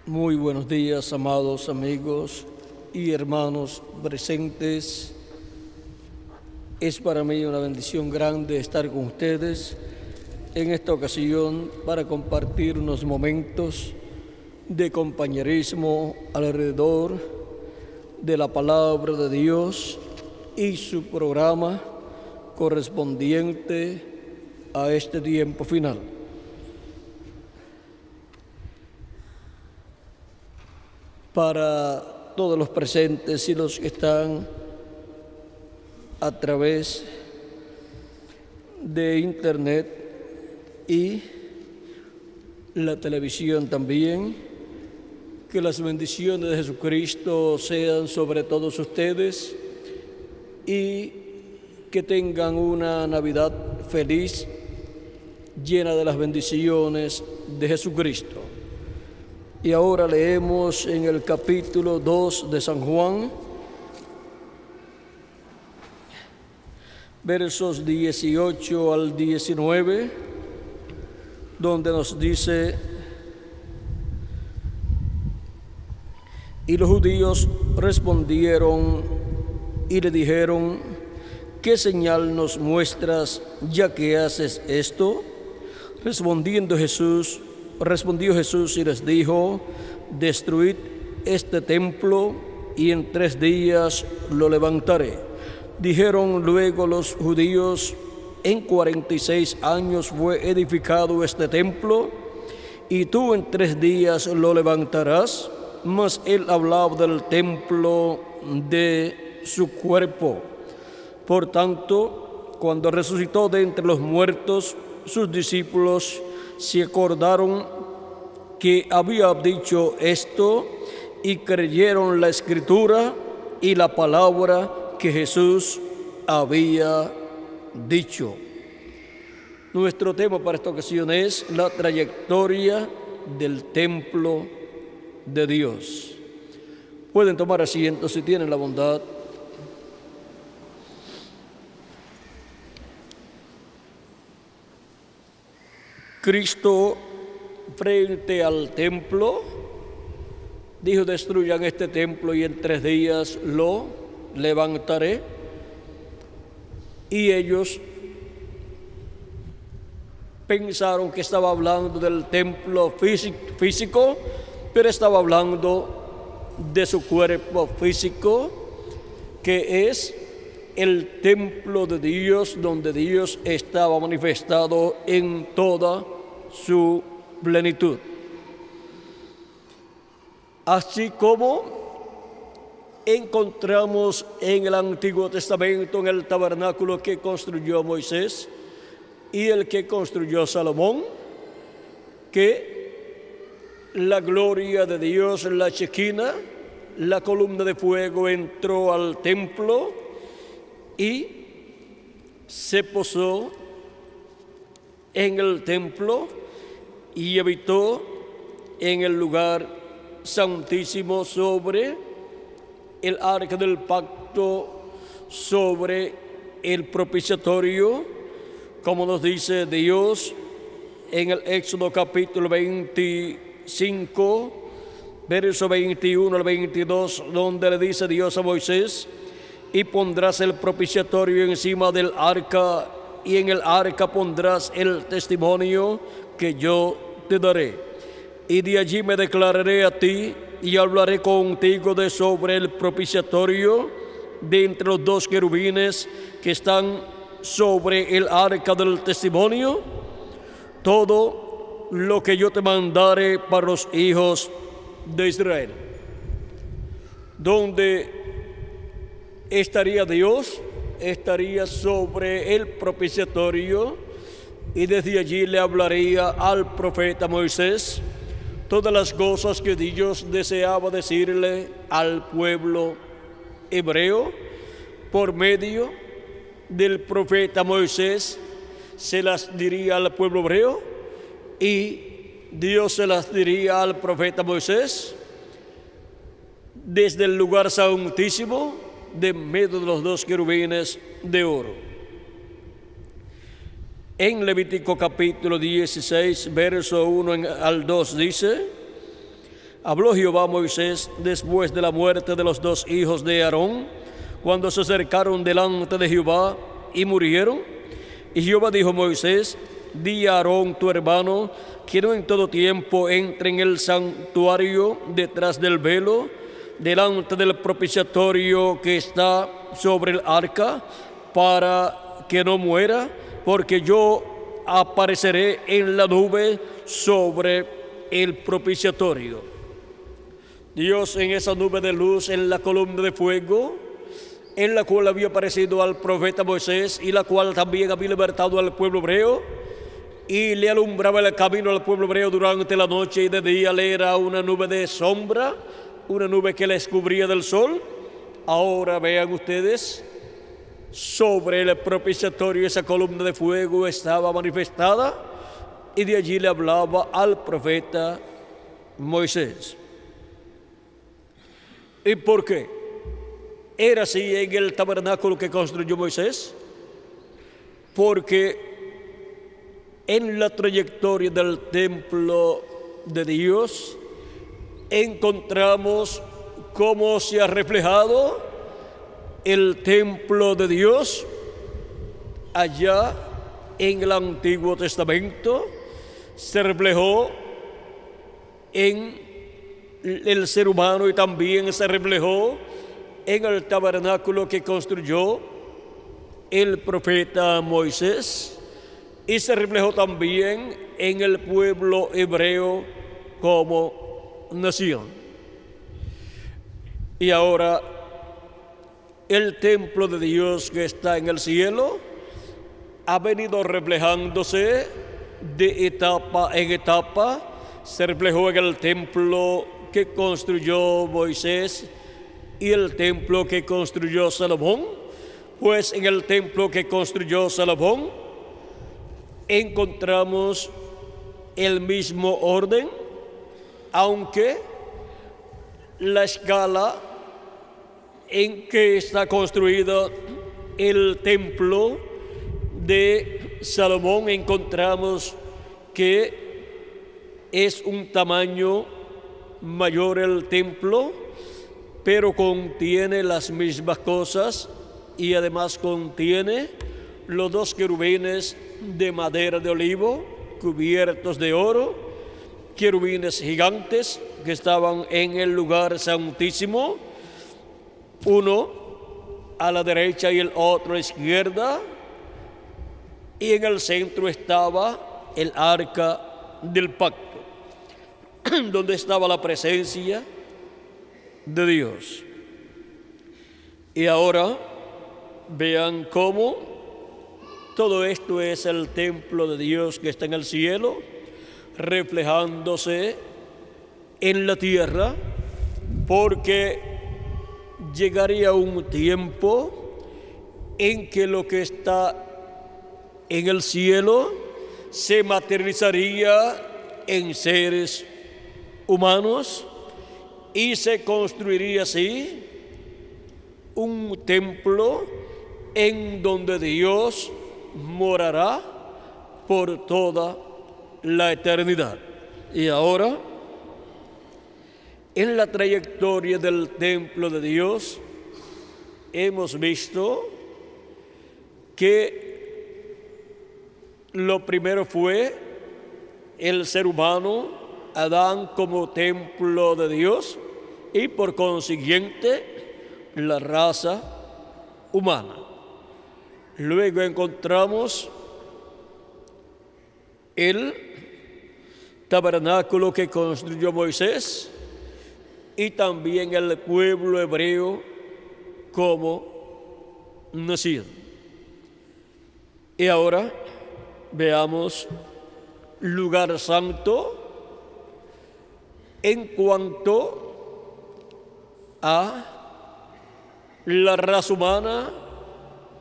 Muy buenos días, amados amigos y hermanos presentes. Es para mí una bendición grande estar con ustedes en esta ocasión para compartir unos momentos de compañerismo alrededor de la palabra de Dios y su programa correspondiente a este tiempo final. Para todos los presentes y los que están a través de internet y la televisión también, que las bendiciones de Jesucristo sean sobre todos ustedes y que tengan una Navidad feliz, llena de las bendiciones de Jesucristo. Y ahora leemos en el capítulo 2 de San Juan, versos 18 al 19, donde nos dice: y los judíos respondieron y le dijeron: ¿qué señal nos muestras ya que haces esto? Respondió Jesús y les dijo: destruid este templo y en 3 días lo levantaré. Dijeron luego los judíos: en 46 años fue edificado este templo, y tú en 3 días lo levantarás. Mas él hablaba del templo de su cuerpo. Por tanto, cuando resucitó de entre los muertos, sus discípulos se acordaron que había dicho esto y creyeron la Escritura y la palabra que Jesús había dicho. Nuestro tema para esta ocasión es la trayectoria del templo de Dios. Pueden tomar asiento si tienen la bondad. Cristo, frente al templo, dijo: destruyan este templo y en 3 días lo levantaré. Y ellos pensaron que estaba hablando del templo físico, pero estaba hablando de su cuerpo físico, que es el templo de Dios, donde Dios estaba manifestado en toda su plenitud. Así como encontramos en el Antiguo Testamento, en el tabernáculo que construyó Moisés y el que construyó Salomón, que la gloria de Dios, la Shekinah, la columna de fuego, entró al templo y se posó en el templo y habitó en el lugar santísimo sobre el arca del pacto, sobre el propiciatorio, como nos dice Dios en el Éxodo capítulo 25, verso 21 al 22, donde le dice Dios a Moisés: y pondrás el propiciatorio encima del arca, y en el arca pondrás el testimonio que yo te daré. Y de allí me declararé a ti y hablaré contigo de sobre el propiciatorio, de entre los 2 querubines que están sobre el arca del testimonio, todo lo que yo te mandare para los hijos de Israel. Donde estaría Dios, estaría sobre el propiciatorio, y desde allí le hablaría al profeta Moisés todas las cosas que Dios deseaba decirle al pueblo hebreo. Por medio del profeta Moisés se las diría al pueblo hebreo, y Dios se las diría al profeta Moisés desde el lugar santísimo, de medio de los 2 querubines de oro. En Levítico capítulo 16, verso 1 al 2 dice: Habló Jehová a Moisés después de la muerte de los dos hijos de Aarón, cuando se acercaron delante de Jehová y murieron. Y Jehová dijo a Moisés: di a Aarón tu hermano que no en todo tiempo entre en el santuario detrás del velo, delante del propiciatorio que está sobre el arca, para que no muera, porque yo apareceré en la nube sobre el propiciatorio. Dios en esa nube de luz, en la columna de fuego, en la cual había aparecido al profeta Moisés y la cual también había libertado al pueblo hebreo y le alumbraba el camino al pueblo hebreo durante la noche, y de día le era una nube de sombra, una nube que les cubría del sol. Ahora vean ustedes, sobre el propiciatorio esa columna de fuego estaba manifestada, y de allí le hablaba al profeta Moisés. ¿Y por qué? ¿Era así en el tabernáculo que construyó Moisés? Porque en la trayectoria del templo de Dios encontramos cómo se ha reflejado el templo de Dios allá en el Antiguo Testamento. Se reflejó en el ser humano y también se reflejó en el tabernáculo que construyó el profeta Moisés, y se reflejó también en el pueblo hebreo como nación. Y ahora el templo de Dios que está en el cielo ha venido reflejándose de etapa en etapa. Se reflejó en el templo que construyó Moisés y el templo que construyó Salomón. Pues en el templo que construyó Salomón encontramos el mismo orden, aunque la escala en que está construido el templo de Salomón encontramos que es un tamaño mayor el templo, pero contiene las mismas cosas, y además contiene los dos querubines de madera de olivo cubiertos de oro, querubines gigantes que estaban en el lugar santísimo, uno a la derecha y el otro a la izquierda, y en el centro estaba el arca del pacto, donde estaba la presencia de Dios. Y ahora vean cómo todo esto es el templo de Dios que está en el cielo, reflejándose en la tierra, porque llegaría un tiempo en que lo que está en el cielo se materializaría en seres humanos y se construiría así un templo en donde Dios morará por toda la eternidad. Y ahora, en la trayectoria del templo de Dios, hemos visto que lo primero fue el ser humano, Adán, como templo de Dios, y por consiguiente la raza humana. Luego encontramos el tabernáculo que construyó Moisés y también el pueblo hebreo como nación. Y ahora veamos lugar santo en cuanto a la raza humana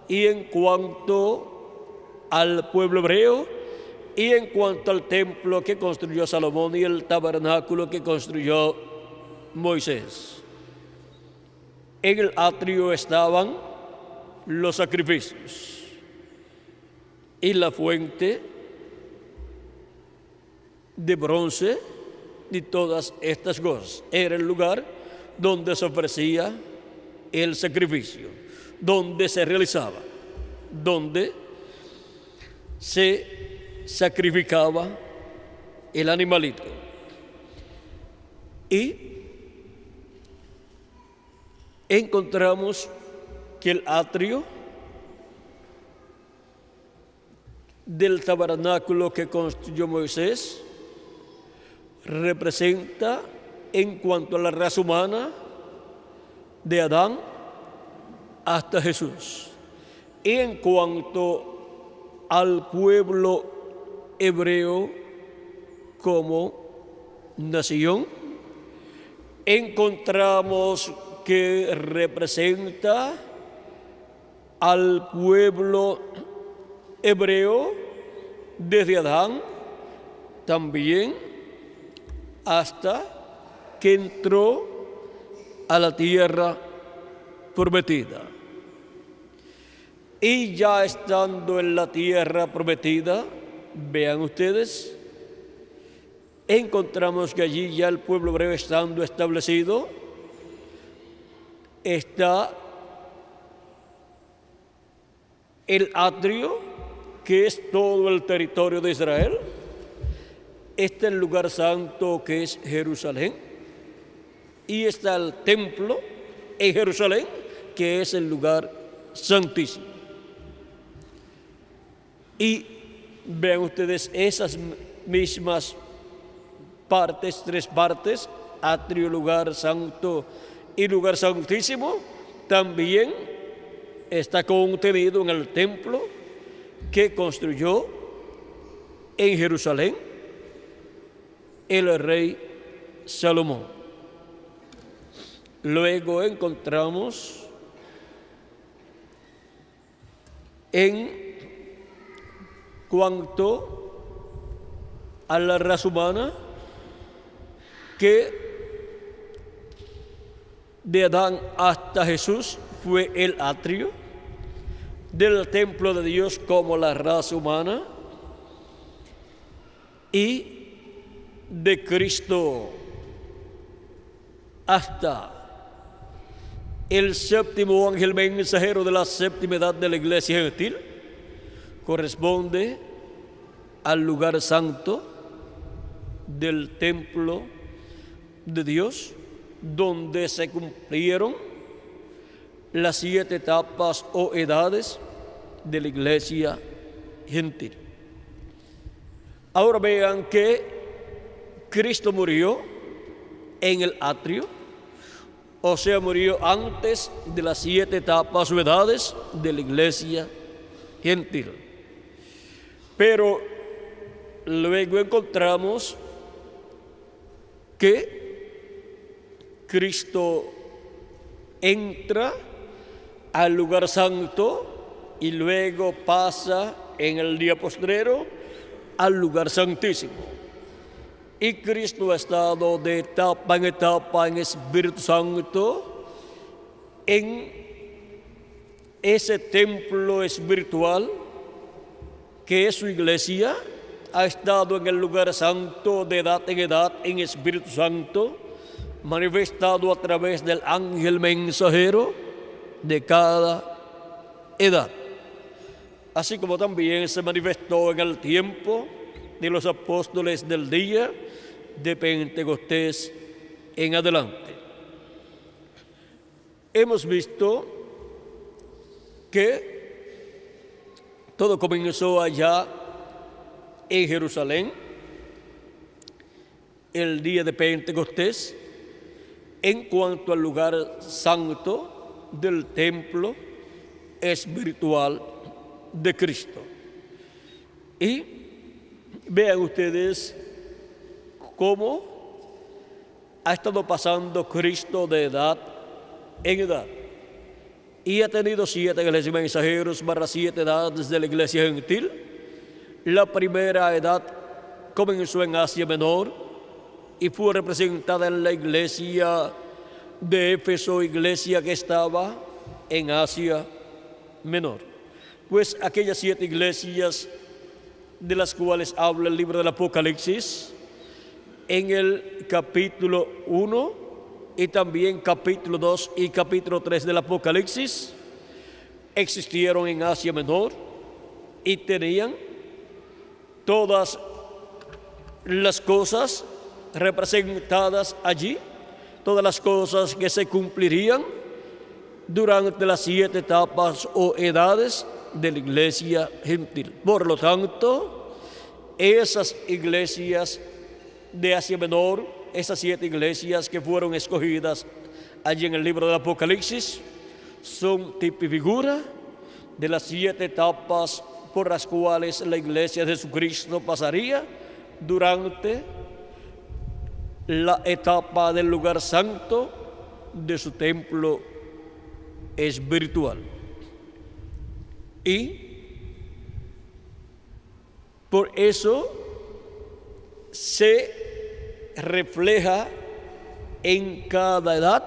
y en cuanto al pueblo hebreo y en cuanto al templo que construyó Salomón y el tabernáculo que construyó Moisés. En el atrio estaban los sacrificios y la fuente de bronce y todas estas cosas. Era el lugar donde se ofrecía el sacrificio, donde se realizaba, donde se sacrificaba el animalito. Y encontramos que el atrio del tabernáculo que construyó Moisés representa, en cuanto a la raza humana, de Adán hasta Jesús. Y en cuanto al pueblo hebreo como nación, encontramos que representa al pueblo hebreo desde Adán también hasta que entró a la tierra prometida. Y ya estando en la tierra prometida, vean ustedes, encontramos que allí ya el pueblo hebreo estando establecido, está el atrio, que es todo el territorio de Israel. Está el lugar santo, que es Jerusalén. Y está el templo en Jerusalén, que es el lugar santísimo. Y vean ustedes esas mismas partes, tres partes, atrio, lugar santo y lugar santísimo, también está contenido en el templo que construyó en Jerusalén el rey Salomón. Luego encontramos en cuanto a la raza humana que de Adán hasta Jesús fue el atrio del templo de Dios como la raza humana, y de Cristo hasta el séptimo ángel mensajero de la séptima edad de la iglesia gentil corresponde al lugar santo del templo de Dios, donde se cumplieron las 7 etapas o edades de la iglesia gentil. Ahora vean que Cristo murió en el atrio, o sea, murió antes de las 7 etapas o edades de la iglesia gentil. Pero luego encontramos que Cristo entra al lugar santo y luego pasa en el día postrero al lugar santísimo. Y Cristo ha estado de etapa en etapa en Espíritu Santo en ese templo espiritual que es su iglesia. Ha estado en el lugar santo de edad en edad en Espíritu Santo, manifestado a través del ángel mensajero de cada edad, así como también se manifestó en el tiempo de los apóstoles del día de Pentecostés en adelante. Hemos visto que todo comenzó allá en Jerusalén, el día de Pentecostés, en cuanto al lugar santo del templo espiritual de Cristo. Y vean ustedes cómo ha estado pasando Cristo de edad en edad. Y ha tenido 7 iglesias mensajeros para 7 edades de la iglesia gentil. La primera edad comenzó en Asia Menor y fue representada en la iglesia de Éfeso, iglesia que estaba en Asia Menor. Pues aquellas 7 iglesias de las cuales habla el libro del Apocalipsis en el capítulo 1 y también capítulo 2 y capítulo 3 del Apocalipsis, existieron en Asia Menor y tenían todas las cosas representadas allí, todas las cosas que se cumplirían durante las 7 etapas o edades de la iglesia gentil. Por lo tanto, esas iglesias de Asia Menor, esas 7 iglesias que fueron escogidas allí en el libro del Apocalipsis, son tipo y figura de las 7 etapas por las cuales la iglesia de Jesucristo pasaría durante la etapa del lugar santo de su templo espiritual. Y por eso se refleja en cada edad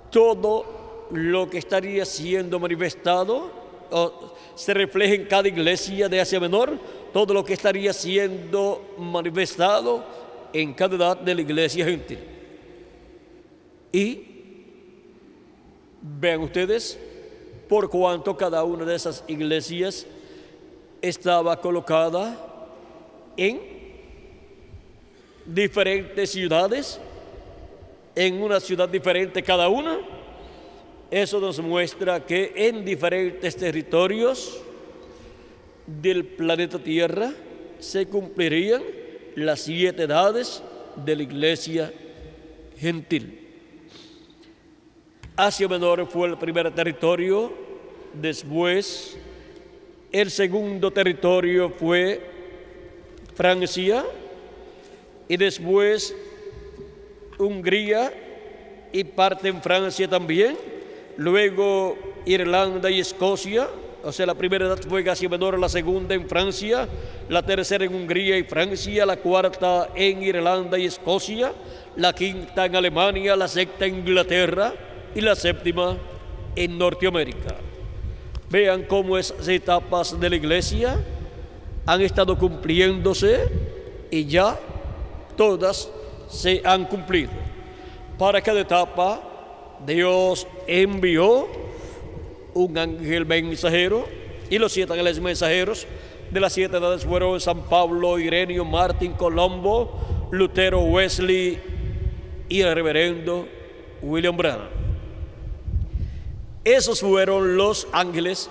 todo lo que estaría siendo manifestado, o se refleja en cada iglesia de Asia Menor todo lo que estaría siendo manifestado en cada edad de la iglesia gentil. Y vean ustedes por cuanto cada una de esas iglesias estaba colocada en diferentes ciudades, en una ciudad diferente cada una. Eso nos muestra que en diferentes territorios del planeta Tierra se cumplirían las 7 edades de la iglesia gentil. Asia Menor fue el primer territorio, después el segundo territorio fue Francia y después Hungría y parte en Francia también, luego Irlanda y Escocia. O sea, la primera edad fue en Asia Menor, la segunda en Francia, la tercera en Hungría y Francia, la cuarta en Irlanda y Escocia, la quinta en Alemania, la sexta en Inglaterra y la séptima en Norteamérica. Vean cómo esas etapas de la iglesia han estado cumpliéndose y ya todas se han cumplido. Para cada etapa Dios envió un ángel mensajero, y los 7 ángeles mensajeros de las 7 edades fueron San Pablo, Ireneo, Martín, Colombo, Lutero, Wesley y el reverendo William Branham. Esos fueron los ángeles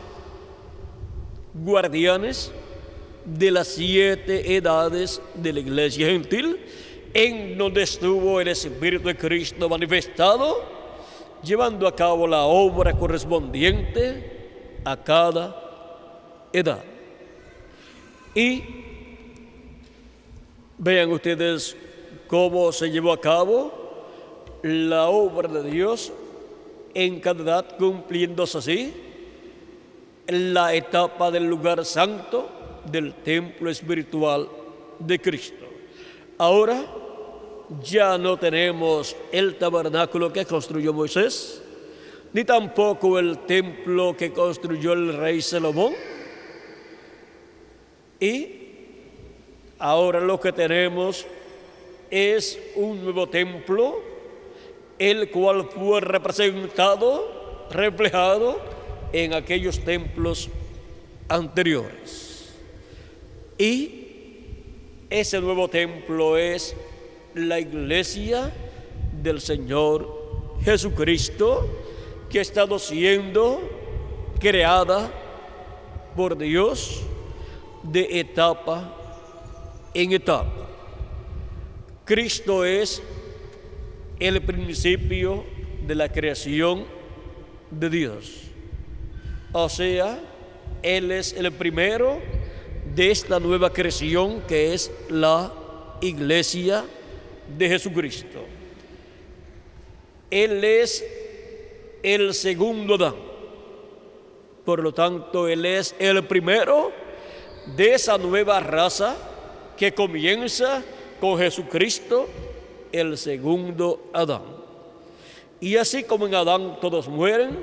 guardianes de las 7 edades de la iglesia gentil, en donde estuvo el Espíritu de Cristo manifestado, llevando a cabo la obra correspondiente a cada edad. Y vean ustedes cómo se llevó a cabo la obra de Dios en cada edad, cumpliéndose así la etapa del lugar santo del templo espiritual de Cristo. Ahora ya no tenemos el tabernáculo que construyó Moisés, ni tampoco el templo que construyó el rey Salomón. Y ahora lo que tenemos es un nuevo templo, el cual fue representado, reflejado en aquellos templos anteriores. Y ese nuevo templo es la iglesia del Señor Jesucristo, que ha estado siendo creada por Dios de etapa en etapa. Cristo es el principio de la creación de Dios. O sea, Él es el primero de esta nueva creación que es la iglesia de Jesucristo. Él es el segundo Adán. Por lo tanto, Él es el primero de esa nueva raza que comienza con Jesucristo, el segundo Adán. Y así como en Adán todos mueren,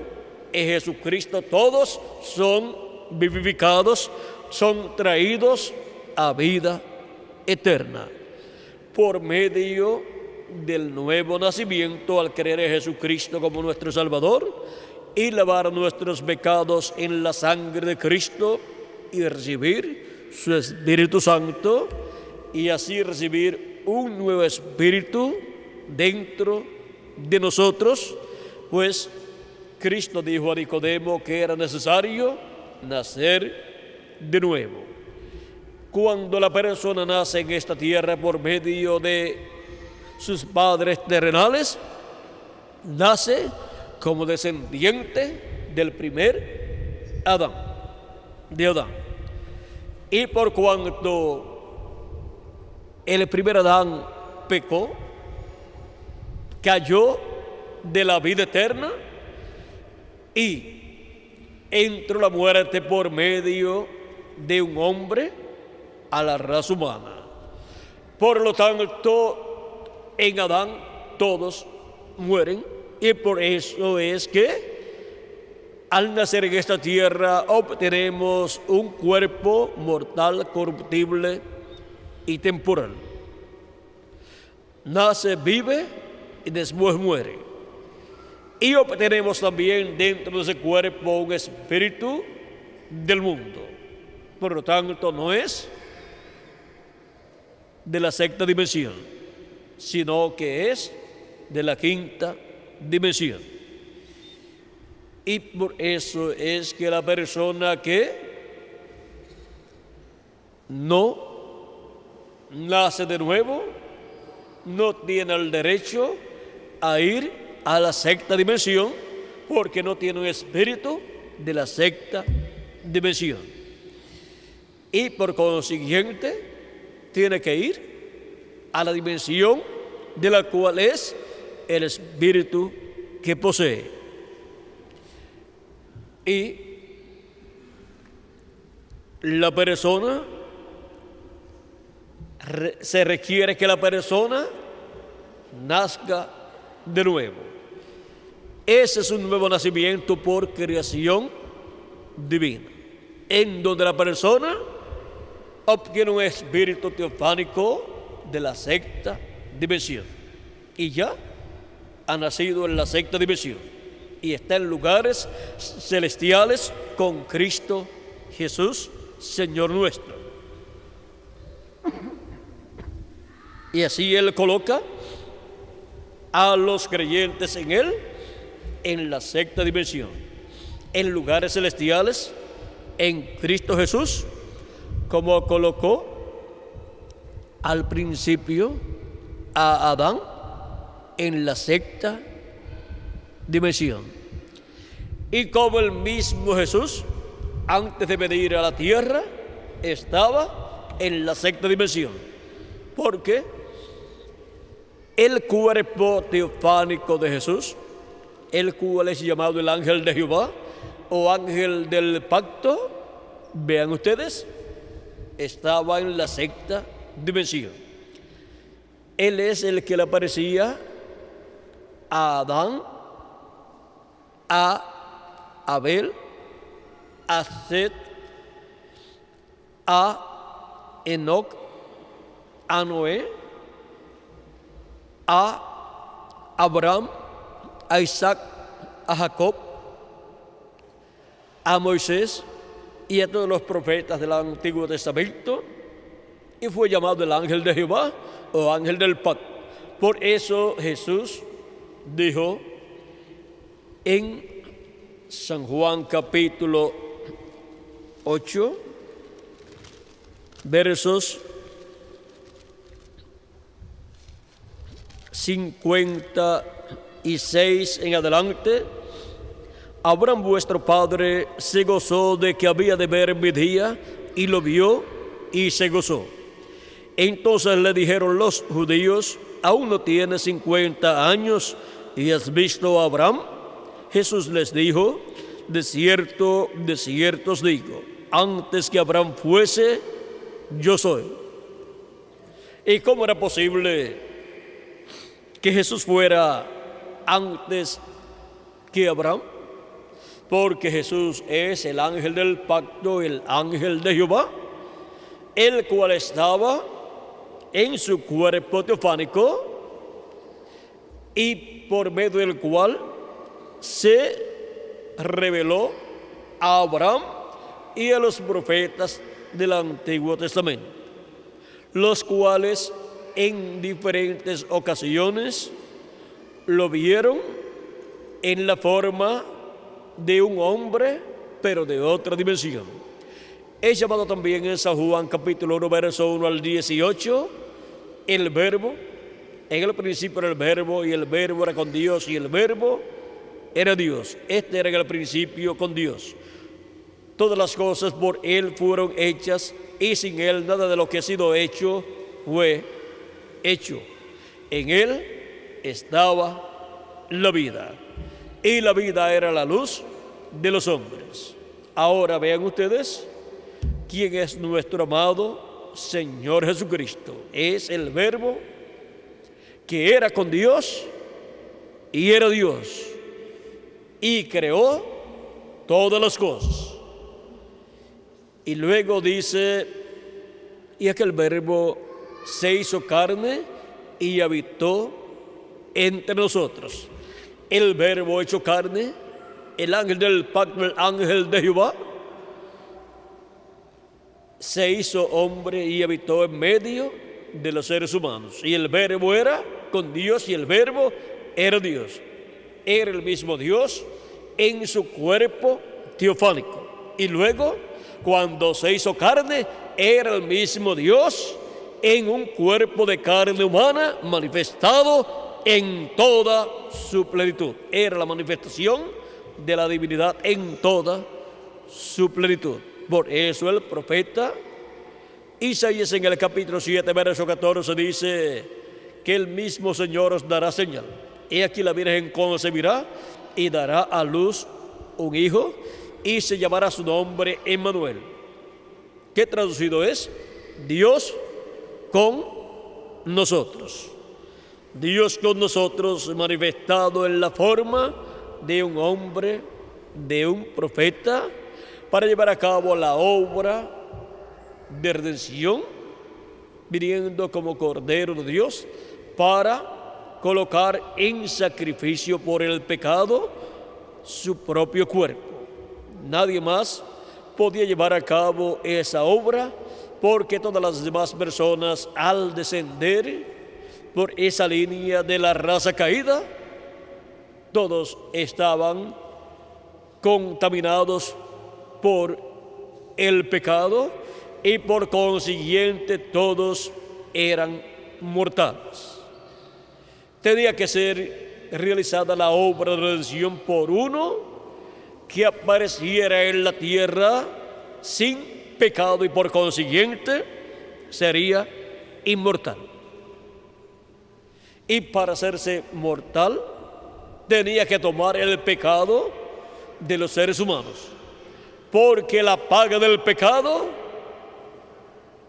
en Jesucristo todos son vivificados, son traídos a vida eterna. por medio del nuevo nacimiento al creer en Jesucristo como nuestro Salvador y lavar nuestros pecados en la sangre de Cristo y recibir su Espíritu Santo y así recibir un nuevo espíritu dentro de nosotros, pues Cristo dijo a Nicodemo que era necesario nacer de nuevo. Cuando la persona nace en esta tierra por medio de sus padres terrenales, nace como descendiente del primer Adán, de Adán. Y por cuanto el primer Adán pecó, cayó de la vida eterna y entró la muerte por medio de un hombre a la raza humana. Por lo tanto, en Adán todos mueren y por eso es que al nacer en esta tierra obtenemos un cuerpo mortal, corruptible y temporal. Nace, vive y después muere. Y obtenemos también dentro de ese cuerpo un espíritu del mundo. Por lo tanto, no es de la sexta dimensión, sino que es de la quinta dimensión. Y por eso es que la persona que no nace de nuevo no tiene el derecho a ir a la sexta dimensión porque no tiene un espíritu de la sexta dimensión. Y por consiguiente tiene que ir a la dimensión de la cual es el espíritu que posee. Y la persona, se requiere que la persona nazca de nuevo. Ese es un nuevo nacimiento por creación divina, en donde la persona obtiene un espíritu teofánico de la sexta dimensión y ya ha nacido en la sexta dimensión y está en lugares celestiales con Cristo Jesús, Señor nuestro. Y así Él coloca a los creyentes en Él en la sexta dimensión, en lugares celestiales en Cristo Jesús, como colocó al principio a Adán en la sexta dimensión. Y como el mismo Jesús, antes de venir a la tierra, estaba en la sexta dimensión. Porque el cuerpo teofánico de Jesús, el cual es llamado el ángel de Jehová o ángel del pacto, vean ustedes, estaba en la sexta dimensión. Él es el que le aparecía a Adán, a Abel, a Set, a Enoc, a Noé, a Abraham, a Isaac, a Jacob, a Moisés y a todos los profetas del Antiguo Testamento, y fue llamado el ángel de Jehová o ángel del pacto. Por eso Jesús dijo en San Juan capítulo 8, versos 56 en adelante: Abraham vuestro padre se gozó de que había de ver mi día, y lo vio y se gozó. Entonces le dijeron los judíos: ¿aún no tienes 50 años y has visto a Abraham? Jesús les dijo: de cierto os digo, antes que Abraham fuese, yo soy. ¿Y cómo era posible que Jesús fuera antes que Abraham? Porque Jesús es el ángel del pacto, el ángel de Jehová, el cual estaba en su cuerpo teofánico y por medio del cual se reveló a Abraham y a los profetas del Antiguo Testamento, los cuales en diferentes ocasiones lo vieron en la forma de un hombre, pero de otra dimensión. Es llamado también en San Juan capítulo 1, verso 1 al 18, el Verbo. En el principio era el Verbo, y el Verbo era con Dios, y el Verbo era Dios. Este era en el principio con Dios. Todas las cosas por Él fueron hechas, y sin Él nada de lo que ha sido hecho fue hecho. En Él estaba la vida, y la vida era la luz de los hombres. Ahora vean ustedes quién es nuestro amado Señor Jesucristo. Es el Verbo que era con Dios y era Dios, y creó todas las cosas. Y luego dice, y aquel Verbo se hizo carne y habitó entre nosotros. El Verbo hecho carne, el ángel del pacto, el ángel de Jehová, se hizo hombre y habitó en medio de los seres humanos. Y el Verbo era con Dios, y el Verbo era Dios. Era el mismo Dios en su cuerpo teofánico. Y luego, cuando se hizo carne, era el mismo Dios en un cuerpo de carne humana manifestado en toda su plenitud. Era la manifestación de la divinidad en toda su plenitud. Por eso el profeta Isaías en el capítulo 7, verso 14 dice que el mismo Señor os dará señal. He aquí la Virgen concebirá y dará a luz un hijo, y se llamará su nombre Emmanuel, que traducido es Dios con nosotros. Dios con nosotros manifestado en la forma de un hombre, de un profeta, para llevar a cabo la obra de redención, viniendo como Cordero de Dios para colocar en sacrificio por el pecado su propio cuerpo. Nadie más podía llevar a cabo esa obra, porque todas las demás personas, al descender por esa línea de la raza caída, todos estaban contaminados por el pecado, y por consiguiente todos eran mortales. Tenía que ser realizada la obra de redención por uno que apareciera en la tierra sin pecado, y por consiguiente sería inmortal. Y para hacerse mortal tenía que tomar el pecado de los seres humanos, porque la paga del pecado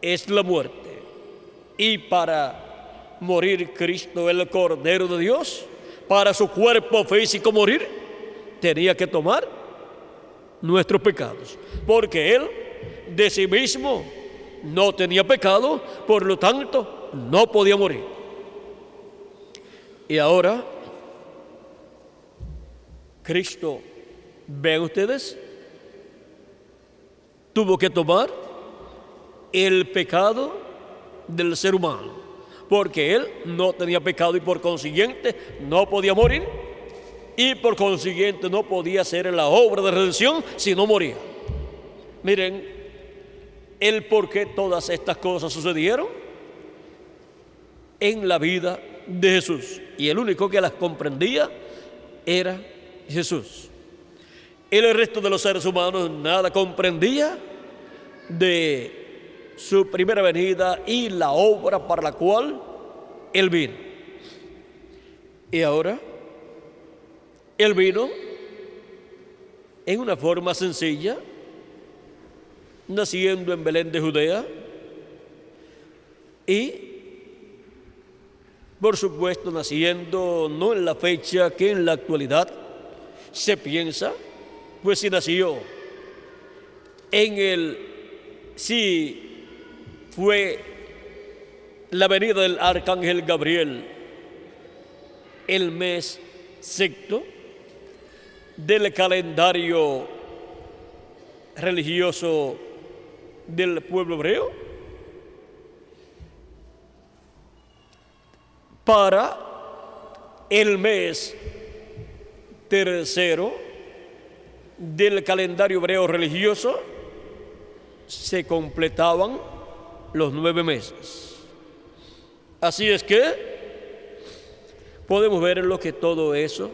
es la muerte. Y para morir Cristo, el Cordero de Dios, para su cuerpo físico morir, tenía que tomar nuestros pecados, porque Él de sí mismo no tenía pecado, por lo tanto no podía morir. Y ahora Cristo, ven ustedes, tuvo que tomar el pecado del ser humano, porque Él no tenía pecado y por consiguiente no podía morir, y por consiguiente no podía hacer la obra de redención si no moría. Miren el por qué todas estas cosas sucedieron en la vida de Jesús, y el único que las comprendía era Jesús. El resto de los seres humanos nada comprendía de su primera venida y la obra para la cual Él vino. Y ahora Él vino en una forma sencilla, naciendo en Belén de Judea, y por supuesto naciendo no en la fecha que en la actualidad se piensa, pues si nació si fue la venida del arcángel Gabriel, el mes sexto del calendario religioso del pueblo hebreo, para el mes tercero del calendario hebreo religioso se completaban los 9 meses. Así es que podemos ver lo que todo eso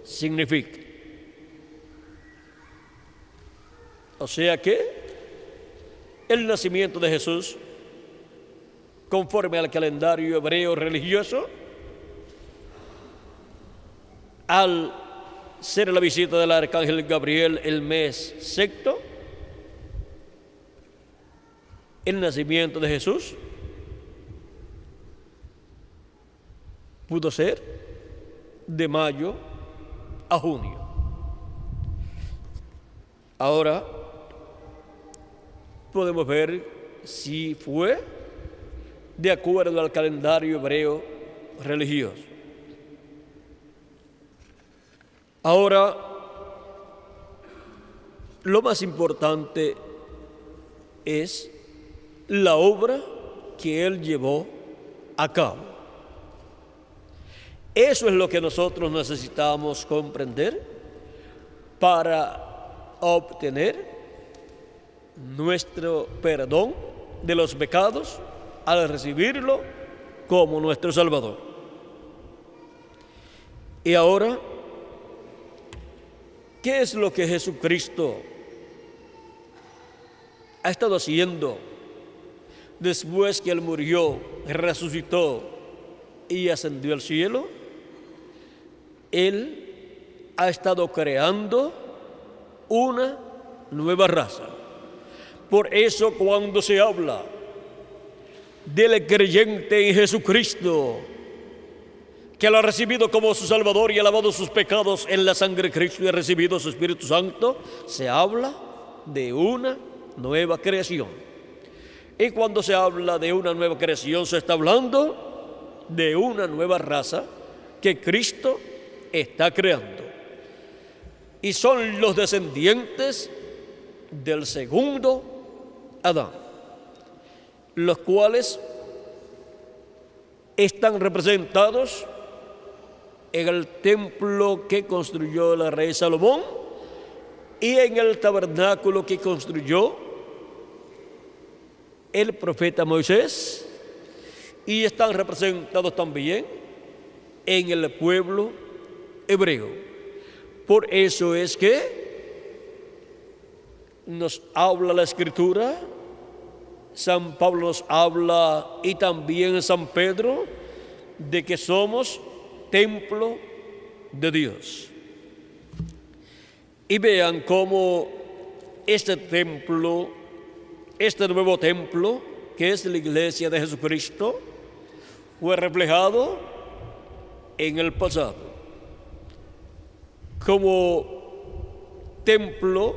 significa. O sea que el nacimiento de Jesús, conforme al calendario hebreo religioso, al ser la visita del arcángel Gabriel el mes sexto, el nacimiento de Jesús pudo ser de mayo a junio. Ahora podemos ver si fue de acuerdo al calendario hebreo religioso. Ahora, lo más importante es la obra que él llevó a cabo. Eso es lo que nosotros necesitamos comprender para obtener nuestro perdón de los pecados al recibirlo como nuestro Salvador. Y ahora, ¿qué es lo que Jesucristo ha estado haciendo después que Él murió, resucitó y ascendió al cielo? Él ha estado creando una nueva raza. Por eso cuando se habla del creyente en Jesucristo, que lo ha recibido como su Salvador y ha lavado sus pecados en la sangre de Cristo y ha recibido su Espíritu Santo, se habla de una nueva creación. Y cuando se habla de una nueva creación, se está hablando de una nueva raza que Cristo está creando. Y son los descendientes del segundo Adán, los cuales están representados en el templo que construyó el rey Salomón y en el tabernáculo que construyó el profeta Moisés, y están representados también en el pueblo hebreo. Por eso es que nos habla la Escritura, San Pablo nos habla y también San Pedro, de que somos templo de Dios. Y vean cómo este templo, este nuevo templo, que es la iglesia de Jesucristo, fue reflejado en el pasado como templo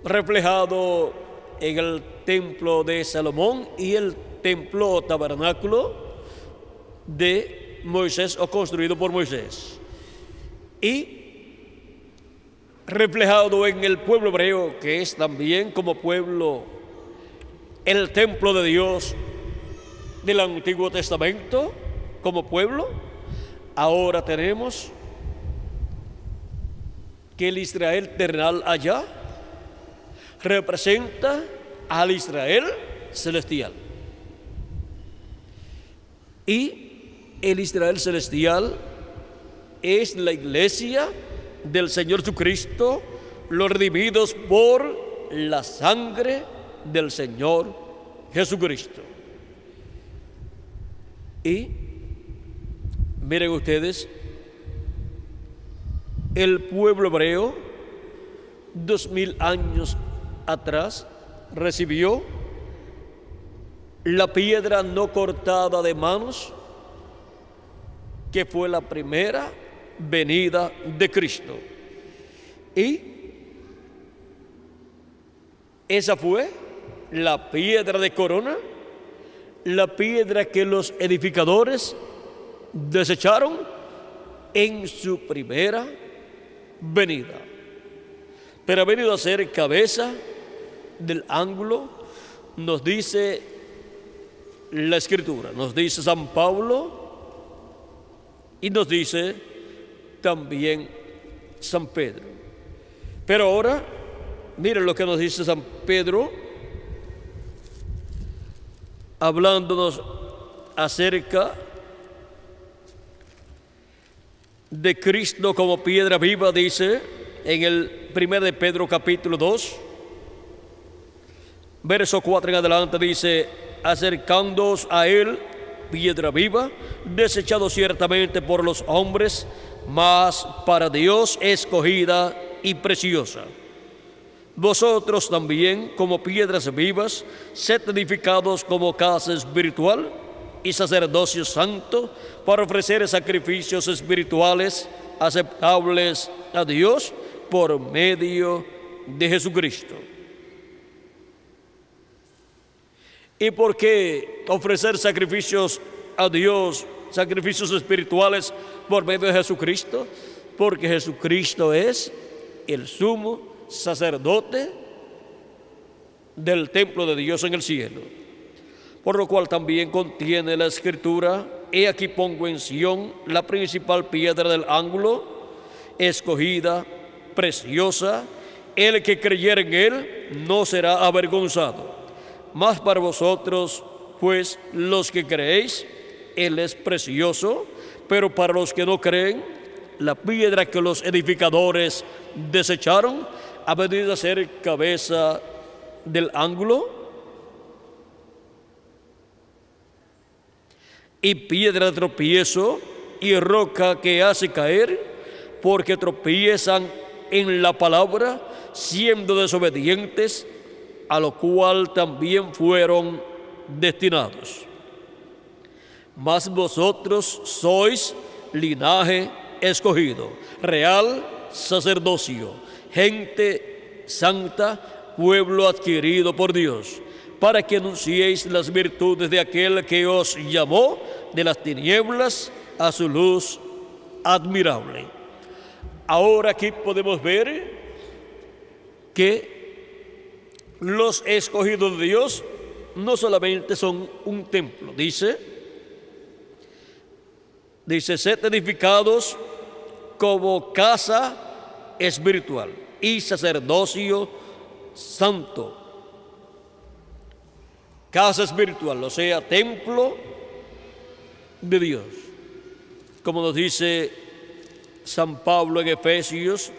reflejado en el templo de Salomón y el templo o tabernáculo de Moisés o construido por Moisés, y reflejado en el pueblo hebreo, que es también como pueblo el templo de Dios del Antiguo Testamento como pueblo. Ahora tenemos que el Israel terrenal allá representa al Israel celestial. Y el Israel celestial es la iglesia del Señor Jesucristo, los redimidos por la sangre del Señor Jesucristo. Y miren ustedes, el pueblo hebreo 2000 años atrás recibió la piedra no cortada de manos, que fue la primera venida de Cristo. Y esa fue la piedra de corona, la piedra que los edificadores desecharon en su primera venida, pero ha venido a ser cabeza del ángulo, nos dice la Escritura, nos dice San Pablo y nos dice también San Pedro. Pero ahora, miren lo que nos dice San Pedro, hablándonos acerca de Cristo como piedra viva. Dice en el 1 de Pedro capítulo 2, verso 4 en adelante, dice: acercándoos a él, piedra viva, desechado ciertamente por los hombres, mas para Dios escogida y preciosa. Vosotros también, como piedras vivas, sed edificados como casa espiritual y sacerdocio santo, para ofrecer sacrificios espirituales aceptables a Dios por medio de Jesucristo. ¿Y por qué ofrecer sacrificios a Dios, sacrificios espirituales por medio de Jesucristo? Porque Jesucristo es el sumo sacerdote del templo de Dios en el cielo. Por lo cual también contiene la Escritura: he aquí pongo en Sión la principal piedra del ángulo, escogida, preciosa, el que creyere en él no será avergonzado. Mas para vosotros, pues, los que creéis, él es precioso, pero para los que no creen, la piedra que los edificadores desecharon ha venido a ser cabeza del ángulo y piedra de tropiezo y roca que hace caer, porque tropiezan en la palabra, siendo desobedientes, a lo cual también fueron destinados. Mas vosotros sois linaje escogido, real sacerdocio, gente santa, pueblo adquirido por Dios, para que anunciéis las virtudes de aquel que os llamó de las tinieblas a su luz admirable. Ahora aquí podemos ver que los escogidos de Dios no solamente son un templo, dice, sed edificados como casa espiritual y sacerdocio santo. Casa espiritual, o sea, templo de Dios. Como nos dice San Pablo en Efesios,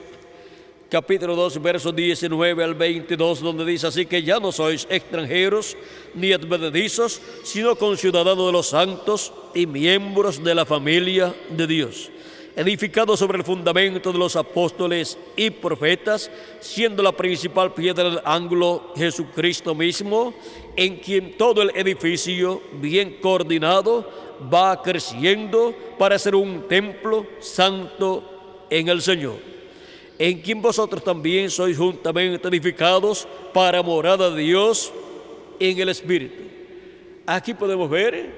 capítulo 2, versos 19 al 22, donde dice: así que ya no sois extranjeros ni advenedizos, sino conciudadanos de los santos y miembros de la familia de Dios, edificados sobre el fundamento de los apóstoles y profetas, siendo la principal piedra del ángulo Jesucristo mismo, en quien todo el edificio, bien coordinado, va creciendo para ser un templo santo en el Señor, en quien vosotros también sois juntamente edificados para morada de Dios en el Espíritu. Aquí podemos ver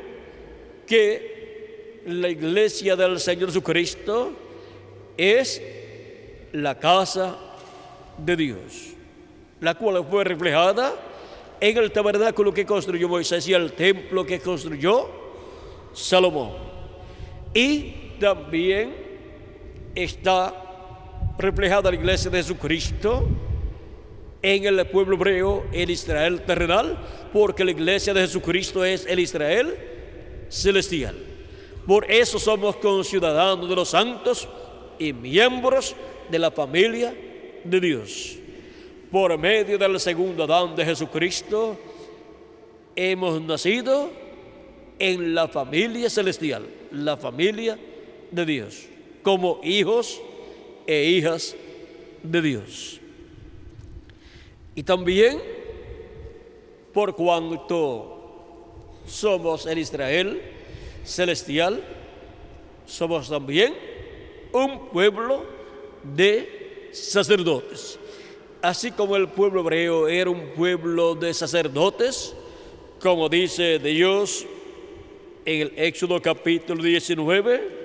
que la iglesia del Señor Jesucristo es la casa de Dios, la cual fue reflejada en el tabernáculo que construyó Moisés y el templo que construyó Salomón. Y también está reflejada la iglesia de Jesucristo en el pueblo hebreo, el Israel terrenal, porque la iglesia de Jesucristo es el Israel celestial. Por eso somos conciudadanos de los santos y miembros de la familia de Dios. Por medio del segundo Adán de Jesucristo hemos nacido en la familia celestial, la familia de Dios, como hijos e hijas de Dios. Y también, por cuanto somos el Israel celestial, somos también un pueblo de sacerdotes. Así como el pueblo hebreo era un pueblo de sacerdotes, como dice Dios en el Éxodo capítulo 19,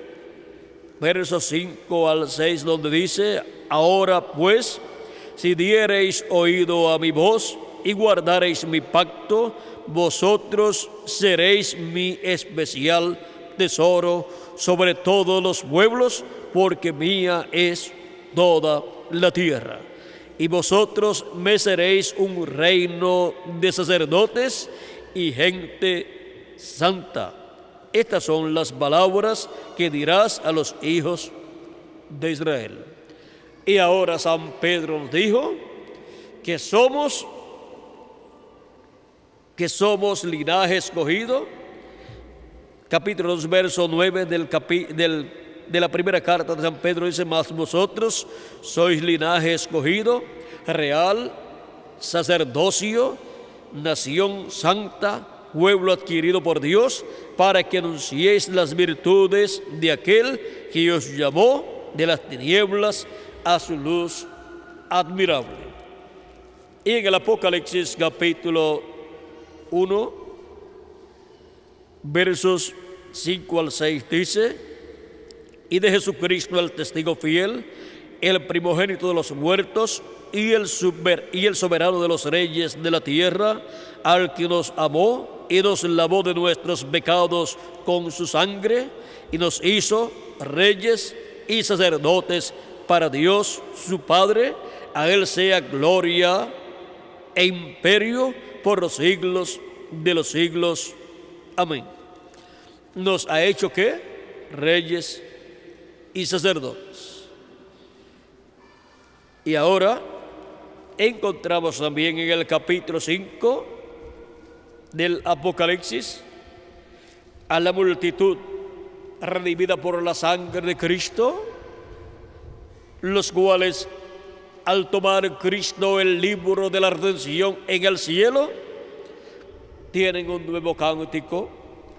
versos 5 al 6, donde dice: ahora pues, si diereis oído a mi voz y guardareis mi pacto, vosotros seréis mi especial tesoro sobre todos los pueblos, porque mía es toda la tierra. Y vosotros me seréis un reino de sacerdotes y gente santa. Estas son las palabras que dirás a los hijos de Israel. Y ahora San Pedro nos dijo que somos linaje escogido. Capítulo 2, verso 9 de la primera carta de San Pedro dice: mas vosotros sois linaje escogido, real, sacerdocio, nación santa, pueblo adquirido por Dios, para que anunciéis las virtudes de aquel que os llamó de las tinieblas a su luz admirable. Y en el Apocalipsis capítulo 1, versos 5 al 6 dice: y de Jesucristo el testigo fiel, el primogénito de los muertos y el soberano de los reyes de la tierra, al que nos amó y nos lavó de nuestros pecados con su sangre y nos hizo reyes y sacerdotes para Dios su Padre. A Él sea gloria e imperio por los siglos de los siglos. Amén. Nos ha hecho ¿qué? Reyes y sacerdotes. Y ahora encontramos también en el capítulo 5 del Apocalipsis a la multitud redimida por la sangre de Cristo, los cuales, al tomar Cristo el libro de la redención en el cielo, tienen un nuevo cántico.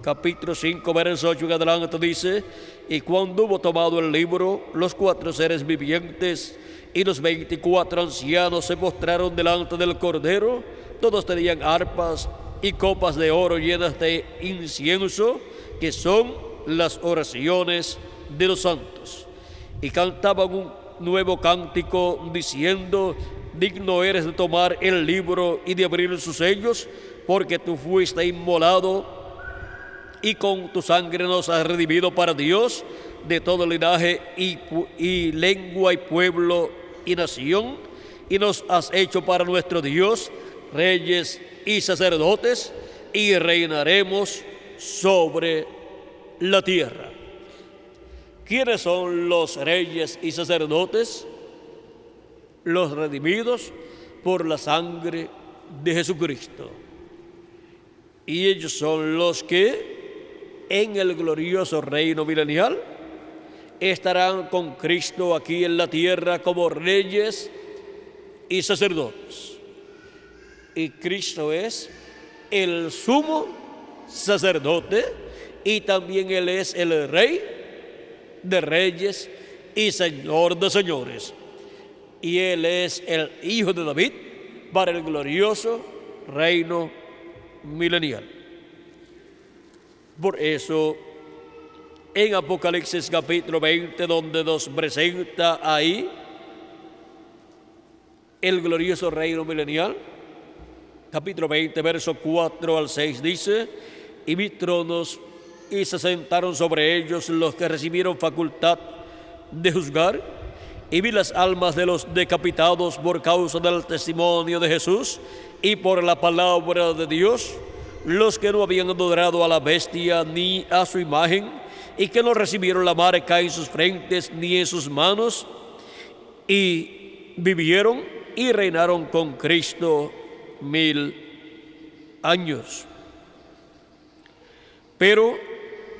Capítulo 5, verso 8 en adelante dice: y cuando hubo tomado el libro, los 4 seres vivientes y los 24 ancianos se postraron delante del Cordero. Todos tenían arpas y copas de oro llenas de incienso, que son las oraciones de los santos. Y cantaban un nuevo cántico diciendo: digno eres de tomar el libro y de abrir sus sellos, porque tú fuiste inmolado y con tu sangre nos has redimido para Dios de todo linaje y lengua y pueblo y nación, y nos has hecho para nuestro Dios reyes y sacerdotes, y reinaremos sobre la tierra. ¿Quiénes son los reyes y sacerdotes? Los redimidos por la sangre de Jesucristo. Y ellos son los que en el glorioso reino milenial estarán con Cristo aquí en la tierra como reyes y sacerdotes. Y Cristo es el sumo sacerdote, y también Él es el Rey de reyes y Señor de señores. Y Él es el Hijo de David para el glorioso reino milenial. Por eso, en Apocalipsis capítulo 20, donde nos presenta ahí el glorioso reino milenial, capítulo 20, verso 4 al 6 dice: y vi tronos y se sentaron sobre ellos los que recibieron facultad de juzgar, y vi las almas de los decapitados por causa del testimonio de Jesús y por la palabra de Dios, los que no habían adorado a la bestia ni a su imagen, y que no recibieron la marca en sus frentes ni en sus manos, y vivieron y reinaron con Cristo 1000 años. Pero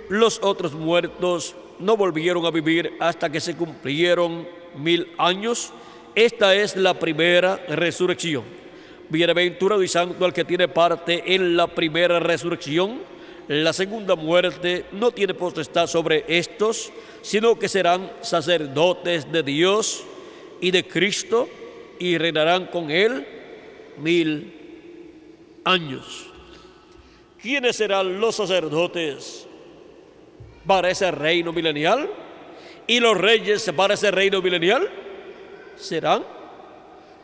los otros muertos no volvieron a vivir hasta que se cumplieron 1000 años. Esta es la primera resurrección. Bienaventurado y santo el que tiene parte en la primera resurrección. La segunda muerte no tiene potestad sobre estos, sino que serán sacerdotes de Dios y de Cristo, y reinarán con Él 1000 años. ¿quiénes serán los sacerdotes para ese reino milenial? ¿Y los reyes para ese reino milenial? Serán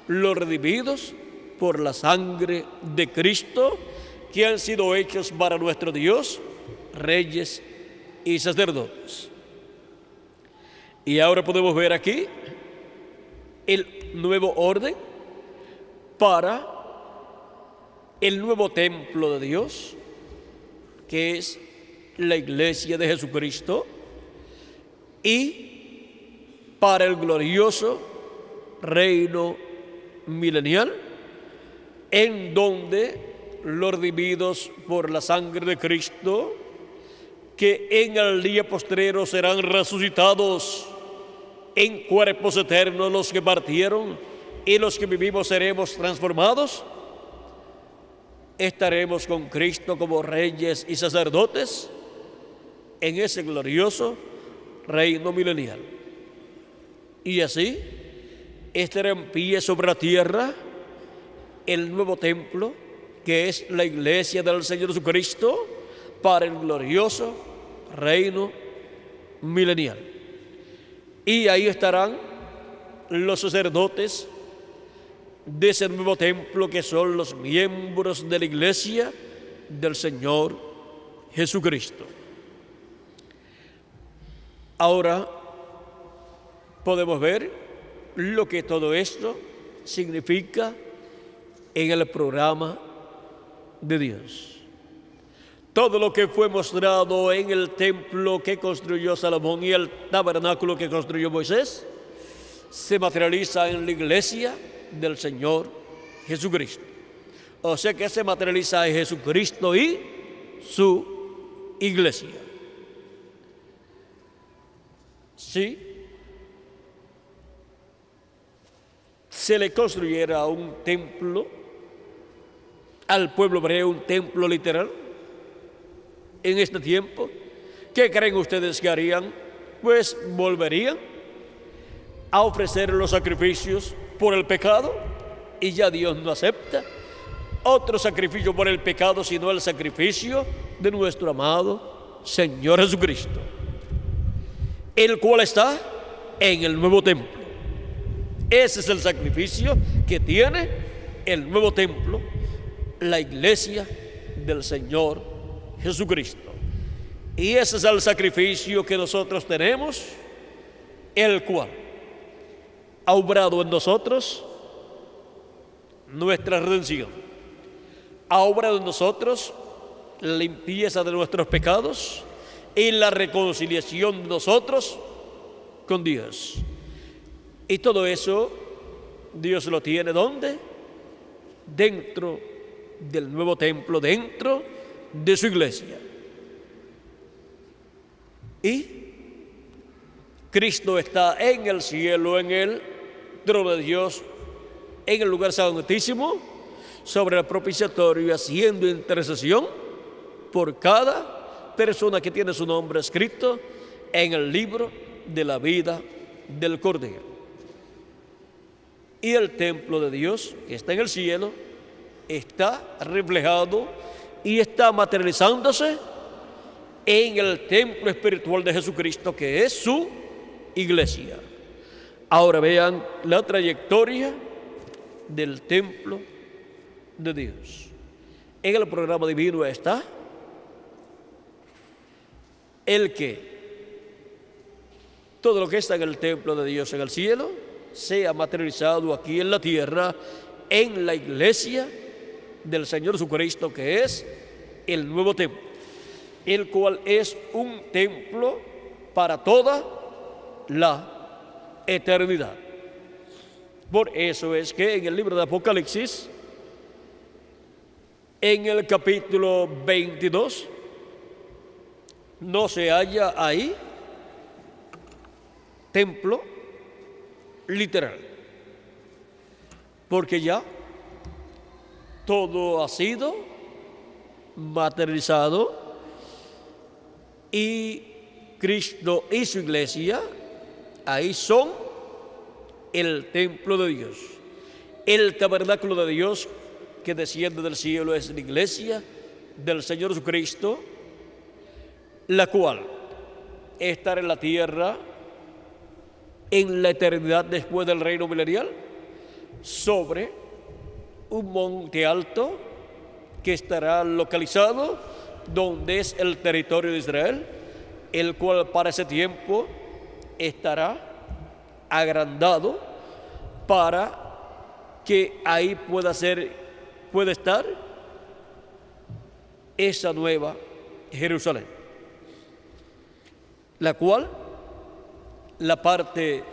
los redimidos por la sangre de Cristo, que han sido hechos para nuestro Dios, reyes y sacerdotes. Y ahora podemos ver aquí el nuevo orden para el nuevo templo de Dios, que es la iglesia de Jesucristo, y para el glorioso reino milenial, en donde los redimidos por la sangre de Cristo, que en el día postrero serán resucitados en cuerpos eternos, los que partieron, y los que vivimos seremos transformados, estaremos con Cristo como reyes y sacerdotes en ese glorioso reino milenial. Y así estará en pie sobre la tierra el nuevo templo, que es la iglesia del Señor Jesucristo, para el glorioso reino milenial. Y ahí estarán los sacerdotes de ese nuevo templo, que son los miembros de la iglesia del Señor Jesucristo. Ahora podemos ver lo que todo esto significa en el programa de Dios. Todo lo que fue mostrado en el templo que construyó Salomón y el tabernáculo que construyó Moisés se materializa en la iglesia del Señor Jesucristo. O sea que se materializa en Jesucristo y su iglesia. Si se le construyera un templo al pueblo hebreo, un templo literal, en este tiempo, ¿qué creen ustedes que harían? Pues volverían a ofrecer los sacrificios por el pecado, y ya Dios no acepta otro sacrificio por el pecado, sino el sacrificio de nuestro amado Señor Jesucristo, el cual está en el nuevo templo. Ese es el sacrificio que tiene el nuevo templo, la iglesia del Señor Jesucristo. Y ese es el sacrificio que nosotros tenemos, el cual ha obrado en nosotros nuestra redención, ha obrado en nosotros la limpieza de nuestros pecados y la reconciliación de nosotros con Dios. Y todo eso Dios lo tiene ¿dónde? Dentro del nuevo templo, dentro de su iglesia. Y Cristo está en el cielo, en el trono de Dios, en el lugar santísimo, sobre el propiciatorio, haciendo intercesión por cada persona que tiene su nombre escrito en el libro de la vida del Cordero. Y el templo de Dios, que está en el cielo, está reflejado y está materializándose en el templo espiritual de Jesucristo, que es su iglesia. Ahora vean la trayectoria del templo de Dios. En el programa divino está el que todo lo que está en el templo de Dios en el cielo sea materializado aquí en la tierra, en la iglesia del Señor Jesucristo, que es el nuevo templo, el cual es un templo para toda la eternidad. Por eso es que en el libro de Apocalipsis, en el capítulo 22, no se halla ahí templo literal, porque ya todo ha sido materializado y Cristo y su iglesia ahí son el templo de Dios. El tabernáculo de Dios que desciende del cielo es la iglesia del Señor Jesucristo, la cual estará en la tierra en la eternidad después del reino milenial, sobre un monte alto que estará localizado donde es el territorio de Israel, el cual para ese tiempo estará agrandado para que ahí pueda estar esa nueva Jerusalén, la cual la parte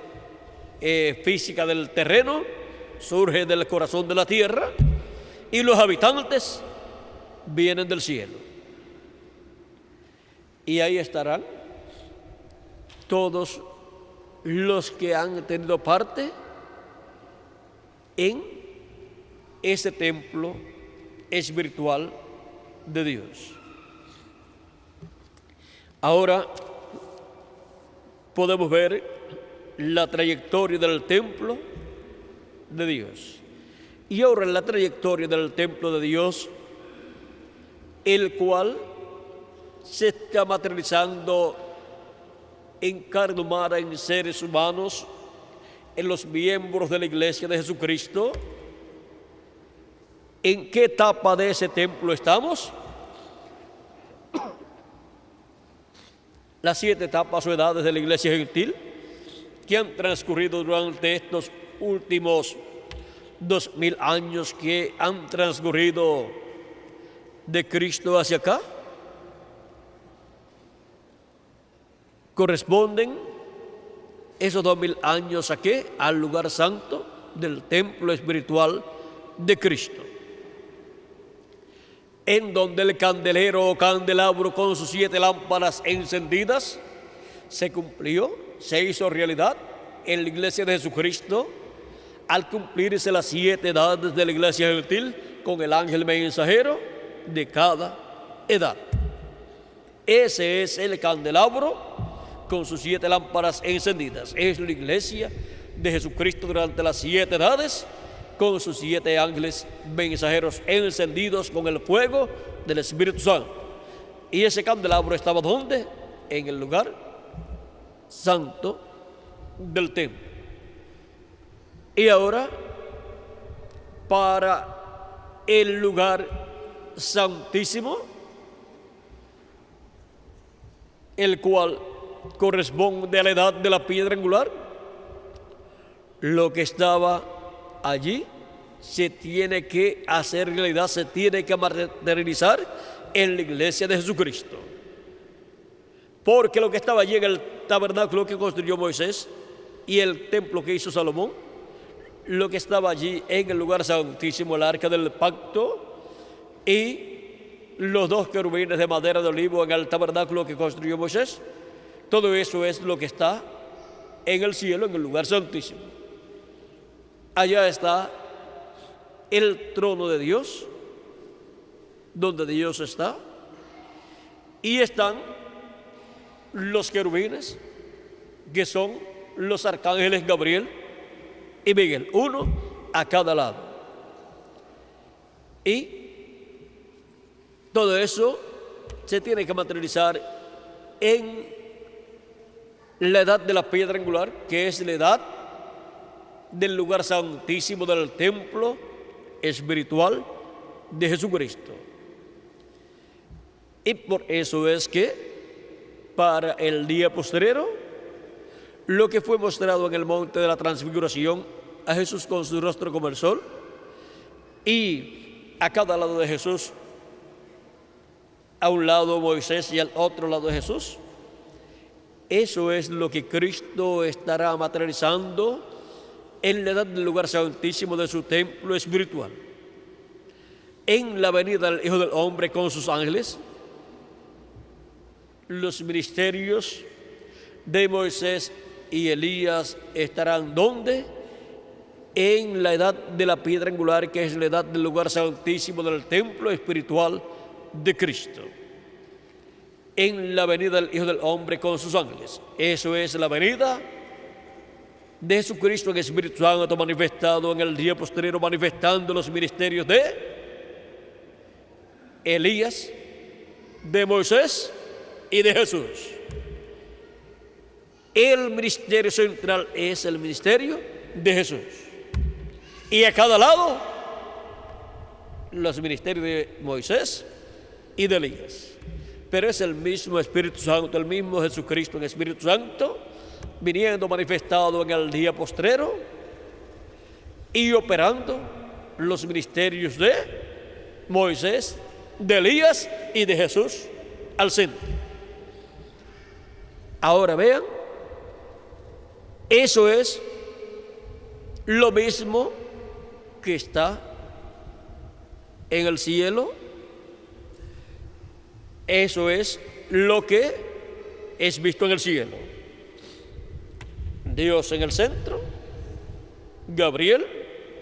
física del terreno surge del corazón de la tierra y los habitantes vienen del cielo. Y ahí estarán todos los que han tenido parte en ese templo espiritual de Dios. Ahora podemos ver la trayectoria del templo de Dios. Y ahora la trayectoria del templo de Dios, el cual se está materializando en carne humana, en seres humanos, en los miembros de la Iglesia de Jesucristo. ¿En qué etapa de ese templo estamos? Las 7 etapas o edades de la Iglesia gentil que han transcurrido durante estos últimos 2000 años que han transcurrido de Cristo hacia acá, corresponden esos 2000 años ¿a qué? Al lugar santo del templo espiritual de Cristo, en donde el candelero o candelabro con sus 7 lámparas encendidas se cumplió, se hizo realidad en la Iglesia de Jesucristo al cumplirse las 7 edades de la Iglesia gentil con el ángel mensajero de cada edad. Ese es el candelabro con sus 7 lámparas encendidas. Es la Iglesia de Jesucristo durante las 7 edades con sus 7 ángeles mensajeros encendidos con el fuego del Espíritu Santo. Y ese candelabro estaba ¿dónde? En el lugar santo del templo. Y ahora, para el lugar santísimo, el cual corresponde a la edad de la piedra angular, lo que estaba allí se tiene que hacer realidad, se tiene que materializar en la Iglesia de Jesucristo. Porque lo que estaba allí en el tabernáculo que construyó Moisés y el templo que hizo Salomón, lo que estaba allí en el lugar santísimo, el arca del pacto y los 2 querubines de madera de olivo en el tabernáculo que construyó Moisés, todo eso es lo que está en el cielo, en el lugar santísimo. Allá está el trono de Dios, donde Dios está, y están los querubines, que son los arcángeles Gabriel y Miguel, uno a cada lado. Y todo eso se tiene que materializar en la edad de la piedra angular, que es la edad del lugar santísimo del templo espiritual de Jesucristo. Y por eso es que para el día postrero, lo que fue mostrado en el monte de la transfiguración, a Jesús con su rostro como el sol, y a cada lado de Jesús, a un lado Moisés y al otro lado de Jesús, eso es lo que Cristo estará materializando en la edad del lugar santísimo de su templo espiritual. En la venida del Hijo del Hombre con sus ángeles, los ministerios de Moisés y Elías estarán ¿dónde? En la edad de la piedra angular, que es la edad del lugar santísimo del templo espiritual de Cristo. En la venida del Hijo del Hombre con sus ángeles. Eso es la venida de Jesucristo en el Espíritu Santo manifestado en el día postrero, manifestando los ministerios de Elías, de Moisés y de Jesús. El ministerio central es el ministerio de Jesús. Y a cada lado, los ministerios de Moisés y de Elías. Pero es el mismo Espíritu Santo, el mismo Jesucristo en Espíritu Santo, viniendo manifestado en el día postrero y operando los ministerios de Moisés, de Elías y de Jesús al centro. Ahora vean, eso es lo mismo que está en el cielo. Eso es lo que es visto en el cielo. Dios en el centro, Gabriel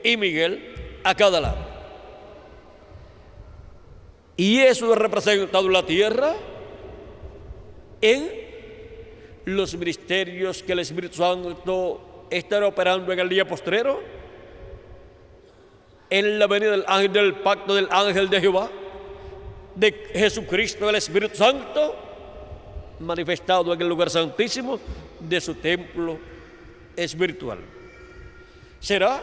y Miguel a cada lado. Y eso es representado en la tierra en los ministerios que el Espíritu Santo estará operando en el día postrero, en la venida del ángel del pacto del ángel de Jehová, de Jesucristo el Espíritu Santo, manifestado en el lugar santísimo de su templo espiritual. Será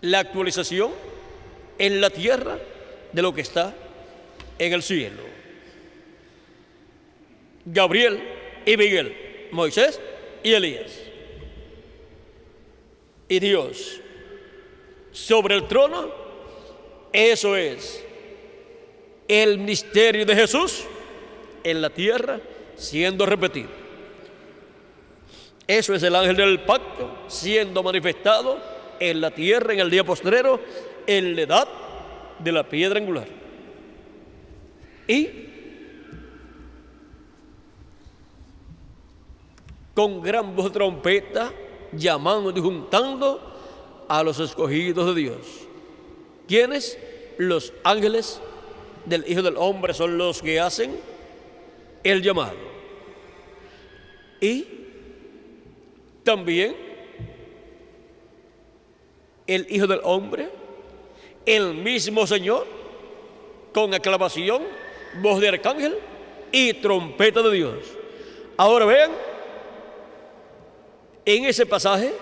la actualización en la tierra de lo que está en el cielo. Gabriel y Miguel, Moisés y Elías. Y Dios sobre el trono, eso es el misterio de Jesús en la tierra siendo repetido. Eso es el ángel del pacto siendo manifestado en la tierra en el día postrero, en la edad de la piedra angular. Y con gran voz de trompeta, llamando y juntando a los escogidos de Dios. ¿Quiénes? Los ángeles del Hijo del Hombre son los que hacen el llamado. Y también el Hijo del Hombre, el mismo Señor, con aclamación, voz de arcángel y trompeta de Dios. Ahora vean, en ese pasaje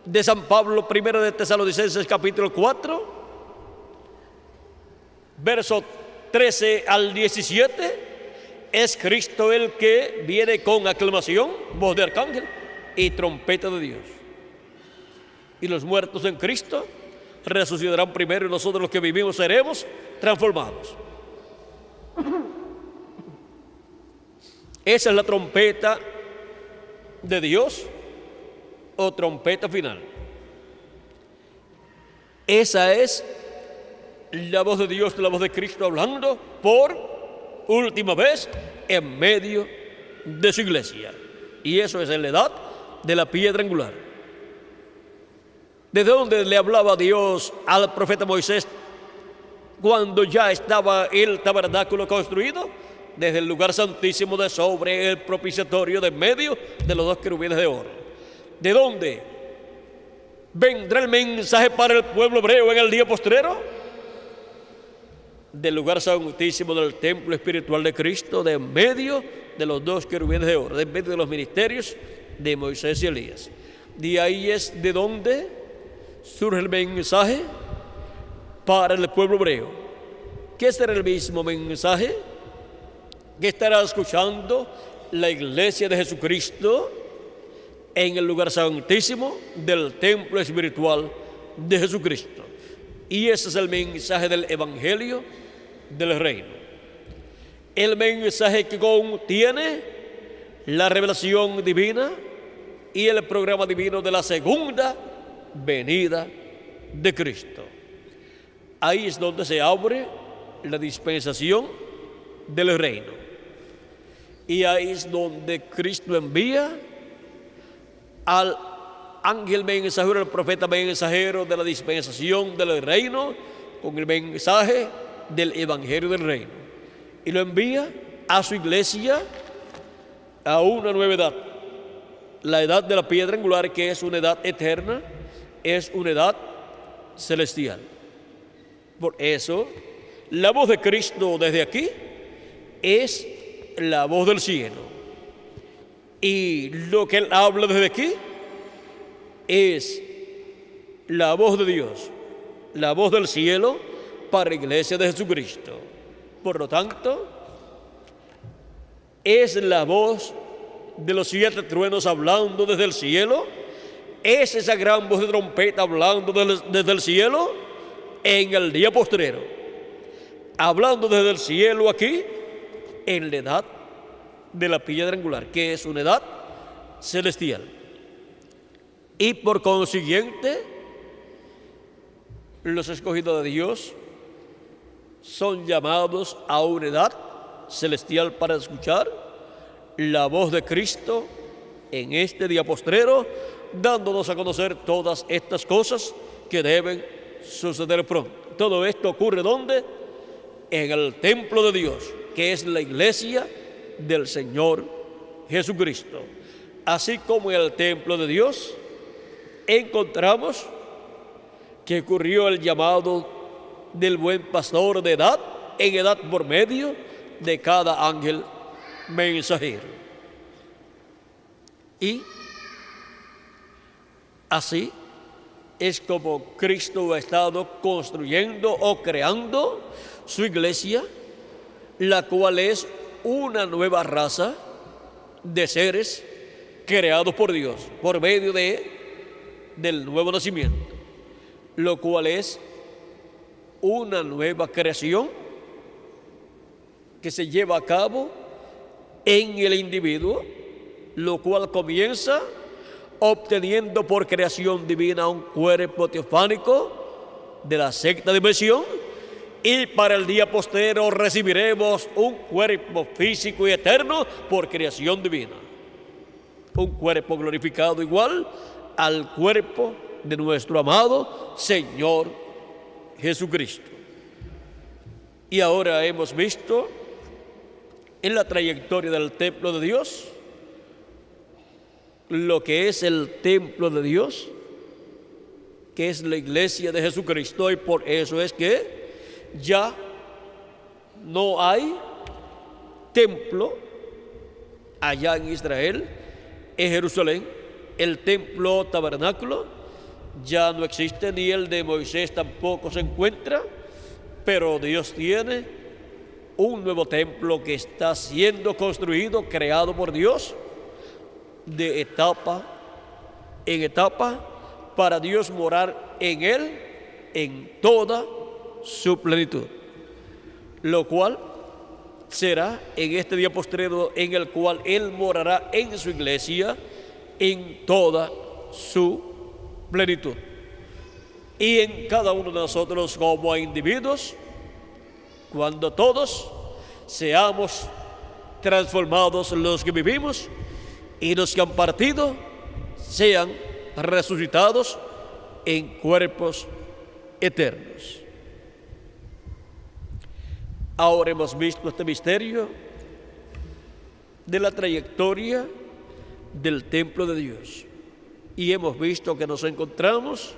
de San Pablo, primera de Tesalonicenses, capítulo 4, versos 13 al 17, es Cristo el que viene con aclamación, voz de arcángel y trompeta de Dios. Y los muertos en Cristo resucitarán primero y nosotros los que vivimos seremos transformados. Esa es la trompeta de Dios o trompeta final. Esa es la voz de Dios, la voz de Cristo hablando por última vez en medio de su iglesia. Y eso es en la edad de la piedra angular. ¿Desde dónde le hablaba Dios al profeta Moisés cuando ya estaba el tabernáculo construido? Desde el lugar santísimo de sobre el propiciatorio de en medio de los dos querubines de oro. ¿De dónde vendrá el mensaje para el pueblo hebreo en el día postrero? Del lugar santísimo del templo espiritual de Cristo, de en medio de los dos querubines de oro, de en medio de los ministerios de Moisés y Elías. De ahí es de donde surge el mensaje para el pueblo hebreo. ¿Qué será el mismo mensaje que estará escuchando la iglesia de Jesucristo en el lugar santísimo del templo espiritual de Jesucristo? Y ese es el mensaje del Evangelio del Reino. El mensaje que contiene la revelación divina y el programa divino de la segunda venida de Cristo. Ahí es donde se abre la dispensación del reino. Y ahí es donde Cristo envía al ángel mensajero, al profeta mensajero de la dispensación del reino, con el mensaje del evangelio del reino. Y lo envía a su iglesia a una nueva edad. La edad de la piedra angular, que es una edad eterna, es una edad celestial. Por eso, la voz de Cristo desde aquí es la voz del cielo. Y lo que Él habla desde aquí es la voz de Dios, la voz del cielo para la iglesia de Jesucristo. Por lo tanto, es la voz de los 7 truenos hablando desde el cielo, es esa gran voz de trompeta hablando desde el cielo en el día postrero, hablando desde el cielo aquí en la edad de la piedra angular, que es una edad celestial. Y por consiguiente, los escogidos de Dios son llamados a una edad celestial para escuchar la voz de Cristo en este día postrero, dándonos a conocer todas estas cosas que deben suceder pronto. Todo esto ocurre ¿dónde? En el templo de Dios, que es la iglesia del Señor Jesucristo. Así como en el templo de Dios encontramos que ocurrió el llamado del buen pastor de edad en edad por medio de cada ángel mensajero. Y así es como Cristo ha estado construyendo o creando su iglesia, la cual es una nueva raza de seres creados por Dios por medio del nuevo nacimiento, lo cual es una nueva creación que se lleva a cabo en el individuo, lo cual comienza obteniendo por creación divina un cuerpo teofánico de la sexta dimensión, y para el día postero recibiremos un cuerpo físico y eterno por creación divina, un cuerpo glorificado igual al cuerpo de nuestro amado Señor Jesucristo. Y ahora hemos visto en la trayectoria del templo de Dios lo que es el templo de Dios, que es la iglesia de Jesucristo, y por eso es que ya no hay templo allá en Israel, en Jerusalén. El templo tabernáculo ya no existe, ni el de Moisés tampoco se encuentra, pero Dios tiene un nuevo templo que está siendo construido, creado por Dios, de etapa en etapa, para Dios morar en él en toda su plenitud, lo cual será en este día postrero en el cual Él morará en su iglesia en toda su plenitud. Y en cada uno de nosotros como individuos, cuando todos seamos transformados, los que vivimos y los que han partido sean resucitados en cuerpos eternos. Ahora hemos visto este misterio de la trayectoria del templo de Dios, y hemos visto que nos encontramos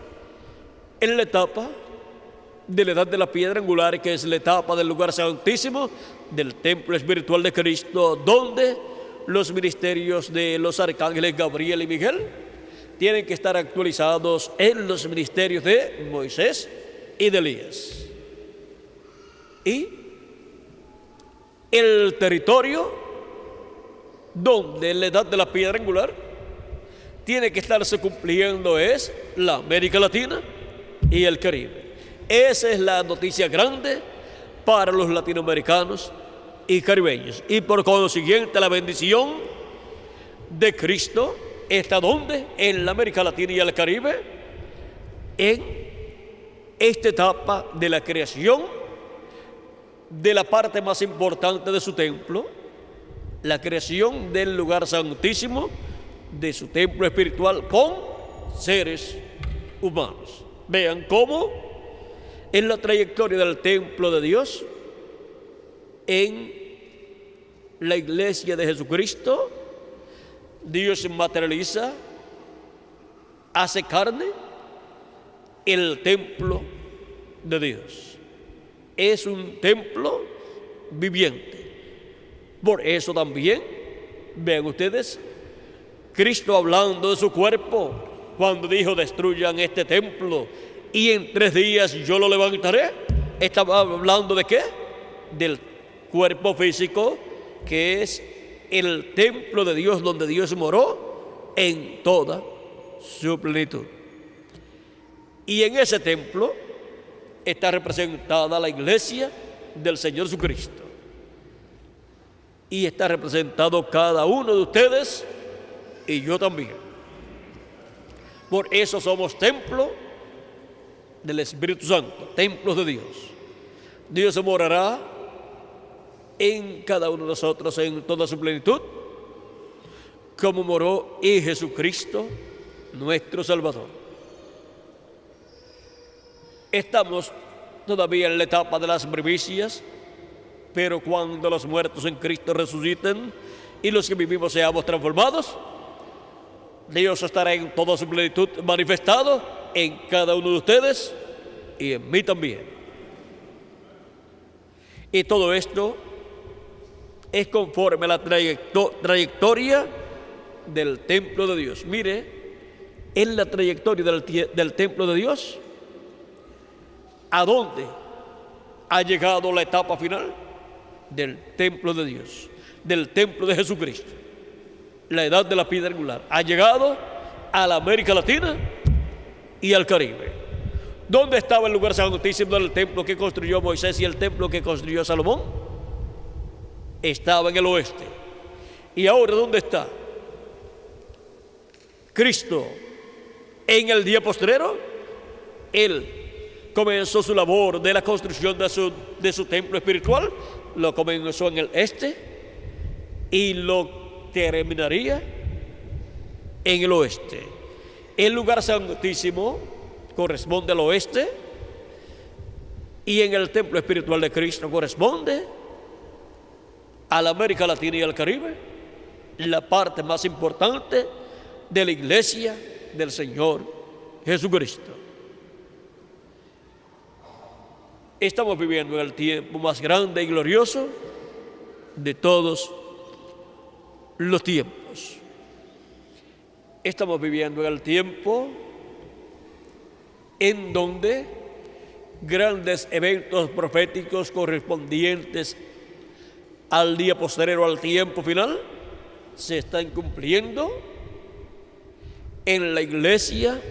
en la etapa de la edad de la piedra angular, que es la etapa del lugar santísimo, del templo espiritual de Cristo, donde los ministerios de los arcángeles Gabriel y Miguel tienen que estar actualizados en los ministerios de Moisés y de Elías. Y el territorio donde la edad de la piedra angular tiene que estarse cumpliendo es la América Latina y el Caribe. Esa es la noticia grande para los latinoamericanos y caribeños. Y por consiguiente la bendición de Cristo está ¿dónde? En la América Latina y el Caribe, en esta etapa de la creación de la parte más importante de su templo, la creación del lugar santísimo de su templo espiritual con seres humanos. Vean cómo en la trayectoria del templo de Dios, en la iglesia de Jesucristo, Dios se materializa, hace carne el templo de Dios. es un templo viviente. Por eso también, vean ustedes, Cristo hablando de su cuerpo, cuando dijo: destruyan este templo y en 3 días yo lo levantaré, estaba hablando ¿de qué? Del cuerpo físico, que es el templo de Dios, donde Dios moró en toda su plenitud. Y en ese templo está representada la iglesia del Señor Jesucristo. Y está representado cada uno de ustedes y yo también. Por eso somos templo del Espíritu Santo, templos de Dios. Dios morará en cada uno de nosotros en toda su plenitud, como moró en Jesucristo, nuestro Salvador. Estamos todavía en la etapa de las primicias, pero cuando los muertos en Cristo resuciten y los que vivimos seamos transformados, Dios estará en toda su plenitud manifestado en cada uno de ustedes y en mí también. Y todo esto es conforme a la trayectoria del templo de Dios. Mire, en la trayectoria del templo de Dios, ¿a dónde ha llegado la etapa final? Del templo de Dios, del templo de Jesucristo. La edad de la piedra angular ha llegado a la América Latina y al Caribe. ¿Dónde estaba el lugar santísimo del templo que construyó Moisés y el templo que construyó Salomón? Estaba en el oeste. ¿Y ahora dónde está Cristo? En el día postrero, Él comenzó su labor de la construcción de su templo espiritual. Lo comenzó en el este y lo terminaría en el oeste. El lugar santísimo corresponde al oeste y en el templo espiritual de Cristo corresponde a la América Latina y al Caribe, la parte más importante de la iglesia del Señor Jesucristo. Estamos viviendo en el tiempo más grande y glorioso de todos los tiempos. Estamos viviendo en el tiempo en donde grandes eventos proféticos correspondientes al día posterior al tiempo final se están cumpliendo en la iglesia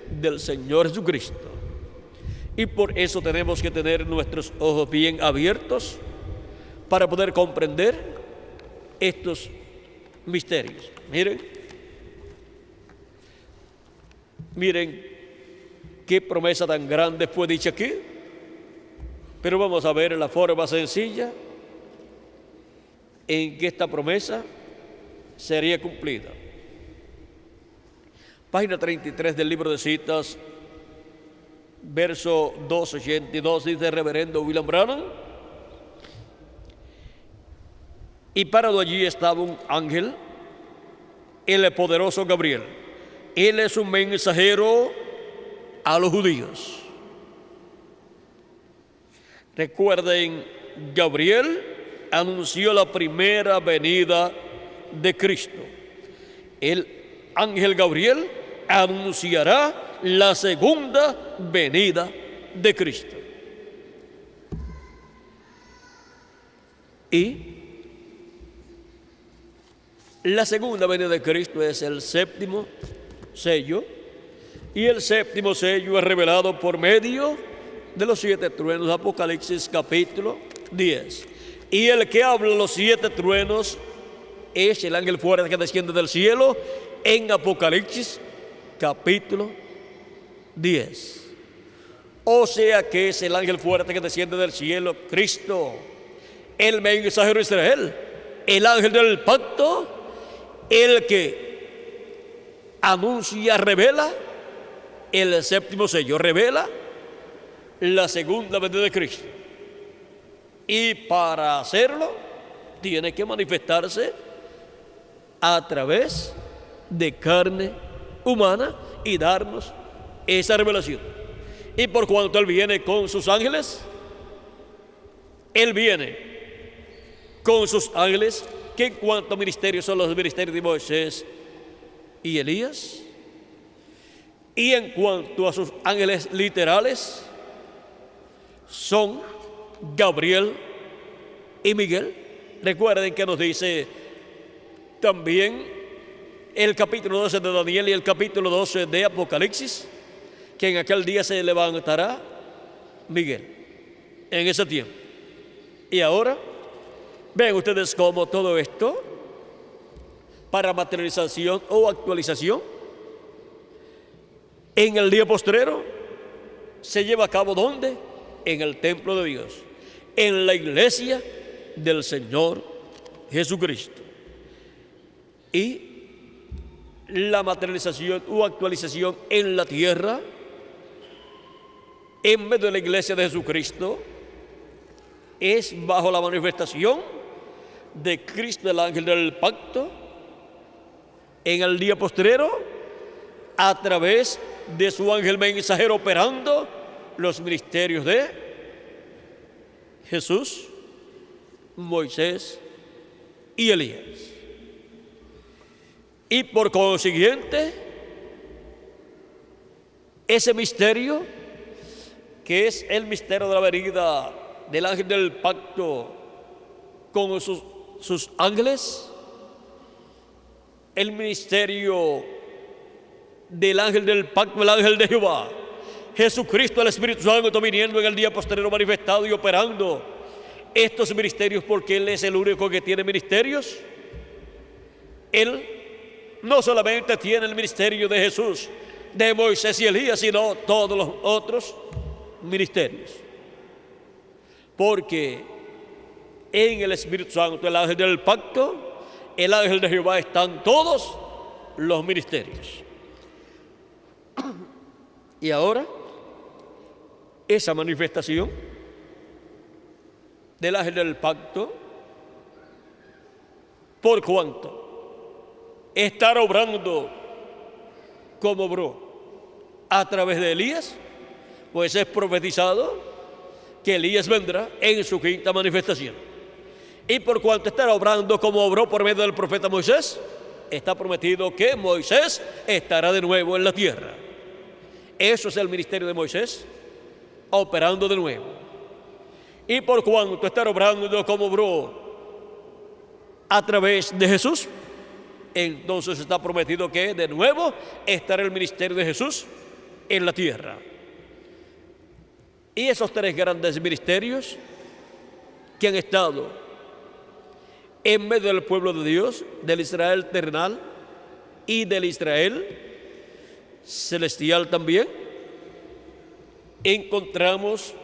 del Señor Jesucristo. Y por eso tenemos que tener nuestros ojos bien abiertos para poder comprender estos misterios. Miren qué promesa tan grande fue dicha aquí, pero vamos a ver la forma sencilla en que esta promesa sería cumplida. Página 33 del libro de citas, verso 282, dice reverendo William Branham: y parado allí estaba un ángel, el poderoso Gabriel. Él es un mensajero a los judíos. Recuerden, Gabriel anunció la primera venida de Cristo. El ángel Gabriel anunciará la segunda venida de Cristo. Y la segunda venida de Cristo es el séptimo sello, y el séptimo sello es revelado por medio de los 7 truenos, Apocalipsis capítulo 10. Y el que habla los 7 truenos es el ángel fuerte que desciende del cielo en Apocalipsis capítulo 10. O sea que es el ángel fuerte que desciende del cielo, Cristo, el mensajero de Israel, el ángel del pacto, el que anuncia, revela el séptimo sello, revela la segunda venida de Cristo. Y para hacerlo tiene que manifestarse a través de carne humana y darnos esa revelación. Y por cuanto Él viene con sus ángeles, Él viene con sus ángeles, que en cuanto a ministerios son los ministerios de Moisés y Elías. Y en cuanto a sus ángeles literales, son Gabriel y Miguel. Recuerden que nos dice también el capítulo 12 de Daniel y el capítulo 12 de Apocalipsis, que en aquel día se levantará Miguel, en ese tiempo. Y ahora, ven ustedes cómo todo esto, para materialización o actualización, en el día postrero, se lleva a cabo ¿dónde? En el templo de Dios, en la iglesia del Señor Jesucristo. Y la materialización o actualización en la tierra, en medio de la iglesia de Jesucristo, es bajo la manifestación de Cristo, el ángel del pacto, en el día postrero, a través de su ángel mensajero operando los ministerios de Jesús, Moisés y Elías. Y por consiguiente, ese misterio, que es el misterio de la venida del ángel del pacto con sus ángeles, el ministerio del ángel del pacto, el ángel de Jehová, Jesucristo, el Espíritu Santo viniendo en el día posterior manifestado y operando estos ministerios, porque Él es el único que tiene ministerios. Él no solamente tiene el ministerio de Jesús, de Moisés y Elías, sino todos los otros ministerios, porque en el Espíritu Santo, el ángel del pacto, el ángel de Jehová, están todos los ministerios. Y ahora, esa manifestación del ángel del pacto, por cuanto estar obrando como obró a través de Elías, pues es profetizado que Elías vendrá en su quinta manifestación. Y por cuanto estará obrando como obró por medio del profeta Moisés, está prometido que Moisés estará de nuevo en la tierra. Eso es el ministerio de Moisés, operando de nuevo. Y por cuanto estará obrando como obró a través de Jesús, entonces está prometido que de nuevo estará el ministerio de Jesús en la tierra. Y esos tres grandes ministerios que han estado en medio del pueblo de Dios, del Israel terrenal y del Israel celestial también, encontramos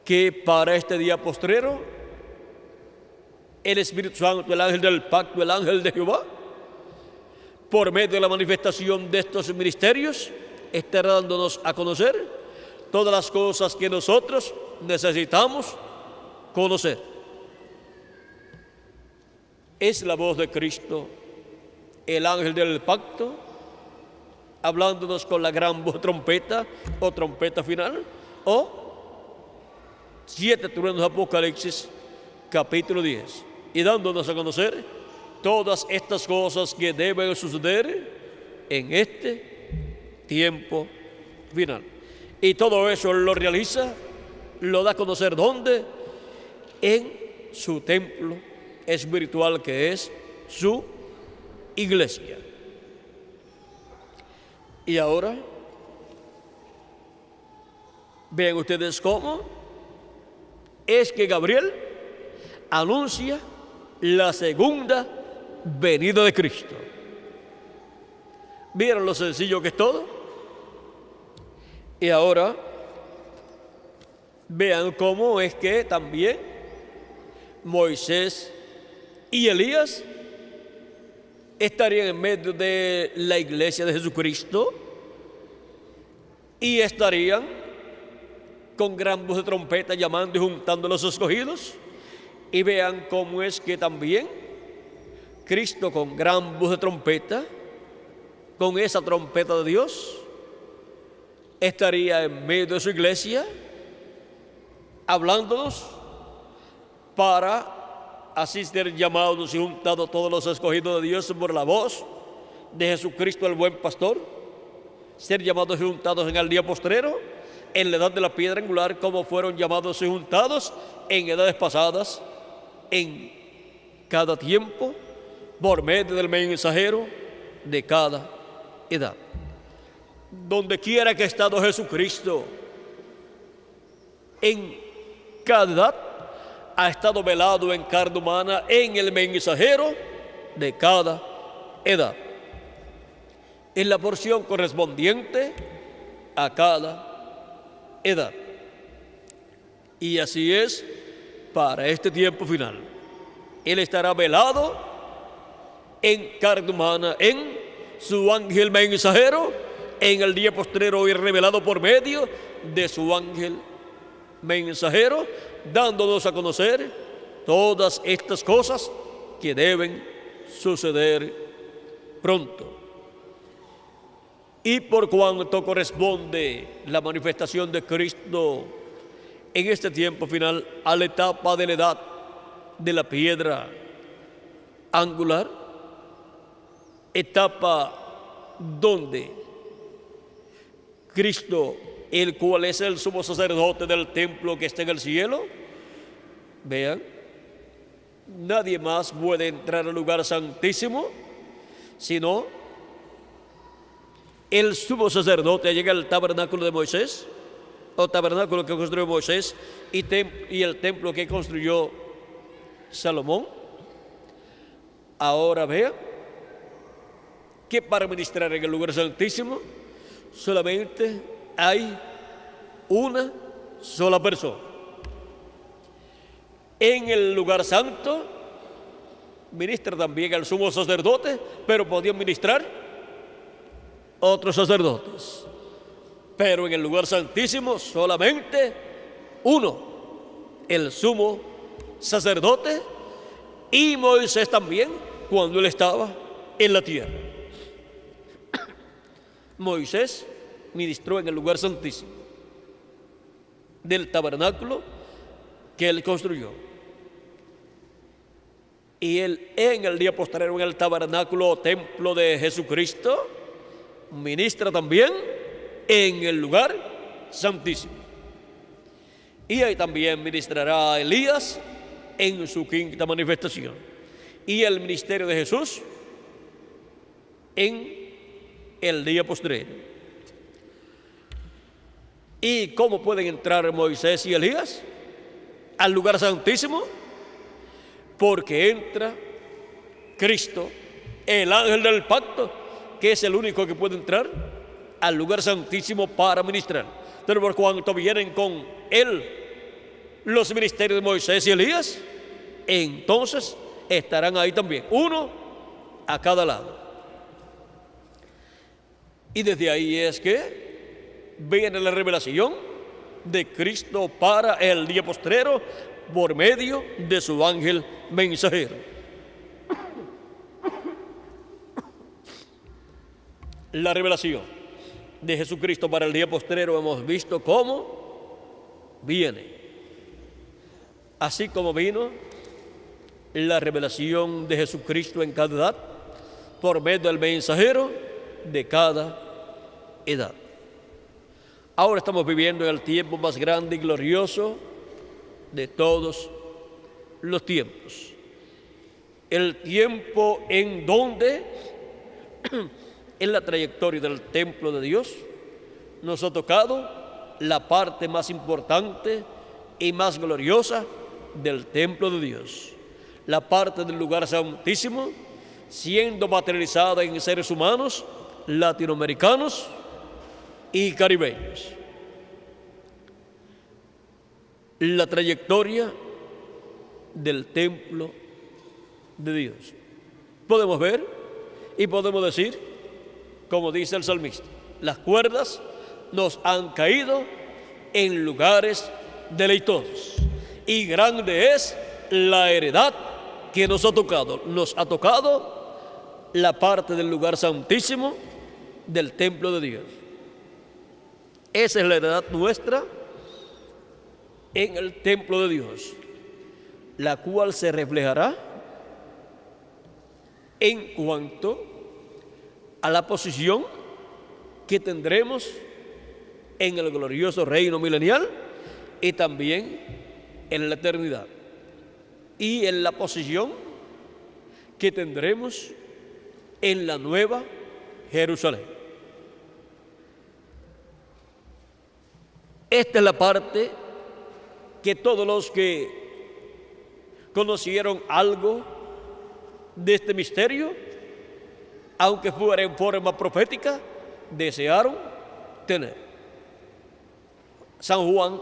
que para este día postrero, el Espíritu Santo, el ángel del pacto, el ángel de Jehová, por medio de la manifestación de estos ministerios, estará dándonos a conocer todas las cosas que nosotros necesitamos conocer. Es la voz de Cristo, el ángel del pacto, hablándonos con la gran voz trompeta o trompeta final, o 7 truenos de Apocalipsis, capítulo 10, y dándonos a conocer todas estas cosas que deben suceder en este tiempo final. Y todo eso lo realiza, lo da a conocer ¿dónde? En su templo espiritual, que es su iglesia. Y ahora, vean ustedes cómo es que Gabriel anuncia la segunda venida de Cristo. ¿Vieron lo sencillo que es todo? Y ahora, vean cómo es que también Moisés y Elías estarían en medio de la iglesia de Jesucristo y estarían con gran voz de trompeta llamando y juntando a los escogidos. Y vean cómo es que también Cristo, con gran voz de trompeta, con esa trompeta de Dios, estaría en medio de su iglesia hablándonos para así ser llamados y juntados todos los escogidos de Dios por la voz de Jesucristo el buen pastor, ser llamados y juntados en el día postrero, en la edad de la piedra angular, como fueron llamados y juntados en edades pasadas, en cada tiempo, por medio del mensajero de cada edad. Donde quiera que ha estado Jesucristo, en cada edad, ha estado velado en carne humana en el mensajero de cada edad, en la porción correspondiente a cada edad. Y así es para este tiempo final. Él estará velado en carne humana en su ángel mensajero en el día postrero y revelado por medio de su ángel mensajero, dándonos a conocer todas estas cosas que deben suceder pronto. Y por cuanto corresponde la manifestación de Cristo en este tiempo final a la etapa de la edad de la piedra angular, etapa donde Cristo, el cual es el sumo sacerdote del templo que está en el cielo, vean, nadie más puede entrar al lugar santísimo sino el sumo sacerdote. Llega al tabernáculo de Moisés, o tabernáculo que construyó Moisés, y el templo que construyó Salomón. Ahora vean que para ministrar en el lugar santísimo solamente hay una sola persona. En el lugar santo ministra también el sumo sacerdote, pero podían ministrar otros sacerdotes. Pero en el lugar santísimo solamente uno, el sumo sacerdote, y Moisés también cuando él estaba en la tierra. Moisés ministró en el lugar santísimo del tabernáculo que él construyó. Y él en el día postrero, en el tabernáculo o templo de Jesucristo, ministra también en el lugar santísimo. Y ahí también ministrará Elías en su quinta manifestación. Y el ministerio de Jesús en el día postrero. ¿Y cómo pueden entrar Moisés y Elías al lugar santísimo? Porque entra Cristo, el ángel del pacto, que es el único que puede entrar al lugar santísimo para ministrar. Pero por cuanto vienen con él los ministerios de Moisés y Elías, entonces estarán ahí también, uno a cada lado. Y desde ahí es que viene la revelación de Cristo para el día postrero por medio de su ángel mensajero. La revelación de Jesucristo para el día postrero hemos visto cómo viene. Así como vino la revelación de Jesucristo en cada edad por medio del mensajero de cada edad. Ahora estamos viviendo en el tiempo más grande y glorioso de todos los tiempos. El tiempo en donde en la trayectoria del templo de Dios nos ha tocado la parte más importante y más gloriosa del templo de Dios, la parte del lugar santísimo, siendo materializada en seres humanos latinoamericanos y caribeños. La trayectoria del templo de Dios. Podemos ver y podemos decir, como dice el salmista, las cuerdas nos han caído en lugares deleitosos y grande es la heredad que nos ha tocado. Nos ha tocado la parte del lugar santísimo del templo de Dios. Esa es la heredad nuestra en el templo de Dios. la cual se reflejará en cuanto a la posición que tendremos en el glorioso reino milenial y también en la eternidad, y en la posición que tendremos en la nueva Jerusalén. Esta es la parte que todos los que conocieron algo de este misterio, aunque fuera en forma profética, desearon tener. San Juan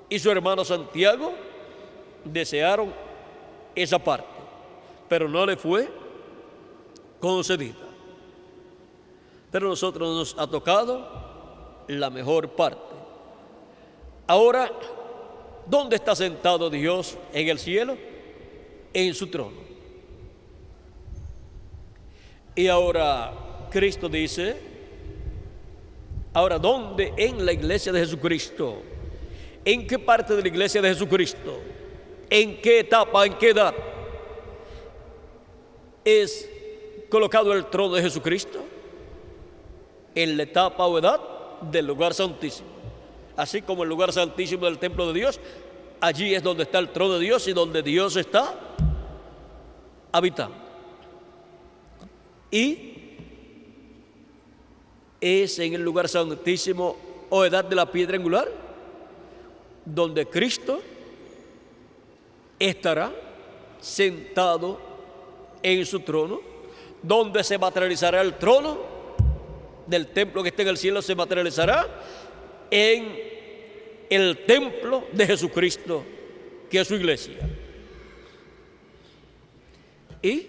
y su hermano Santiago desearon esa parte, pero no le fue concedida. Pero a nosotros nos ha tocado la mejor parte. Ahora, ¿dónde está sentado Dios en el cielo? En su trono. Y ahora Cristo dice, ahora, ¿dónde? En la iglesia de Jesucristo. ¿En qué parte de la iglesia de Jesucristo? ¿En qué etapa, en qué edad es colocado el trono de Jesucristo? En la etapa o edad del lugar santísimo. Así como el lugar santísimo del templo de Dios, allí es donde está el trono de Dios y donde Dios está habitando. Y es en el lugar santísimo o edad de la piedra angular donde Cristo estará sentado en su trono, donde se materializará el trono del templo que está en el cielo, se materializará en el templo de Jesucristo, que es su iglesia. Y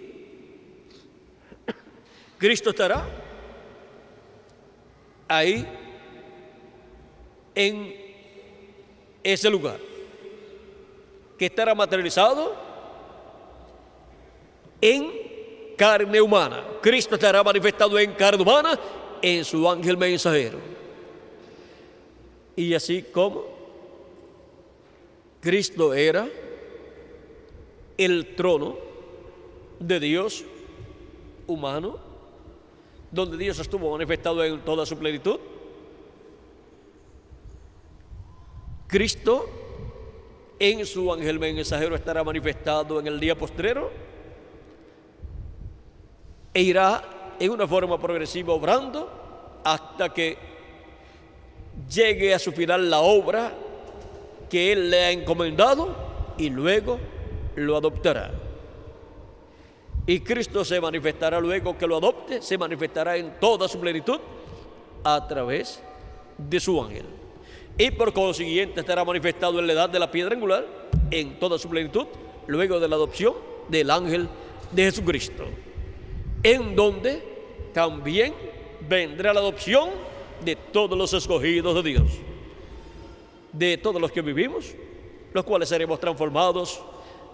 Cristo estará ahí en ese lugar, que estará materializado en carne humana. Cristo estará manifestado en carne humana en su ángel mensajero. Y así como Cristo era el trono de Dios humano, donde Dios estuvo manifestado en toda su plenitud, Cristo en su ángel mensajero estará manifestado en el día postrero e irá en una forma progresiva obrando hasta que llegue a su final la obra que Él le ha encomendado y luego lo adoptará. Y Cristo se manifestará luego que lo adopte, se manifestará en toda su plenitud a través de su ángel. Y por consiguiente estará manifestado en la edad de la piedra angular en toda su plenitud, luego de la adopción del ángel de Jesucristo, en donde también vendrá la adopción de todos los escogidos de Dios, de todos los que vivimos, los cuales seremos transformados